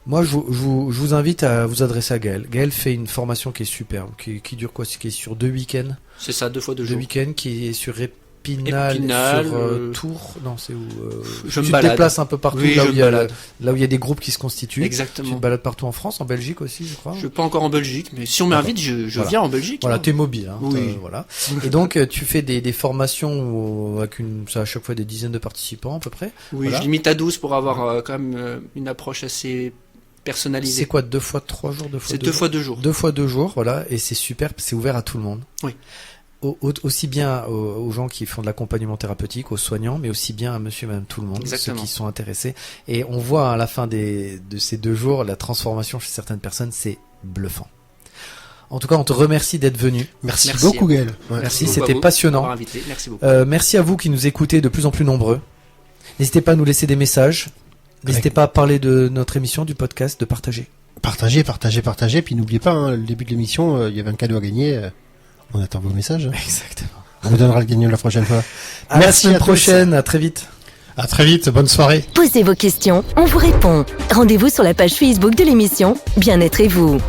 Moi, je vous invite à vous adresser à Gaël. Gaël fait une formation qui est superbe, qui dure quoi? Qui est sur 2 week-ends. C'est ça, 2 fois 2 2 jours. week-ends, qui est sur Épinal, Épinal, sur Tours. Non, c'est où Je tu me te balade. déplaces un peu partout, Oui, là, je où me il y a balade. là où il y a des groupes qui se constituent. Tu Exactement. te balades partout en France, en Belgique aussi, je crois. Je suis pas encore en Belgique, mais si on m'invite, je Voilà. viens en Belgique. Voilà, hein. t'es mobile. Hein, Oui. voilà. Et donc, tu fais des formations avec ça à chaque fois des dizaines de participants à peu près. Oui, Voilà. je limite à 12 pour avoir quand même une approche assez personnalisé. C'est quoi, 2 fois 3 jours, 2 fois C'est 2 2 fois 2 jours. 2 fois 2 jours, voilà, et c'est super, c'est ouvert à tout le monde. Oui. Aussi bien aux gens qui font de l'accompagnement thérapeutique, aux soignants, mais aussi bien à monsieur et madame tout le monde, Exactement. ceux qui sont intéressés. Et on voit à la fin de ces 2 jours, la transformation chez certaines personnes, c'est bluffant. En tout cas, on te remercie d'être venu. Merci Merci. beaucoup, Gaël. Ouais. Merci, beaucoup à c'était vous passionnant. d'avoir invité. Merci beaucoup. Merci à vous qui nous écoutez de plus en plus nombreux. N'hésitez pas à nous laisser des messages. N'hésitez pas à parler de notre émission, du podcast, de partager. Partagez. Puis n'oubliez pas, hein, le début de l'émission, il y avait un cadeau à gagner. On attend vos messages. Exactement. On vous donnera le gagnant la prochaine fois. À la semaine prochaine, à très vite. À très vite, bonne soirée. Posez vos questions, on vous répond. Rendez-vous sur la page Facebook de l'émission Bien-être et vous.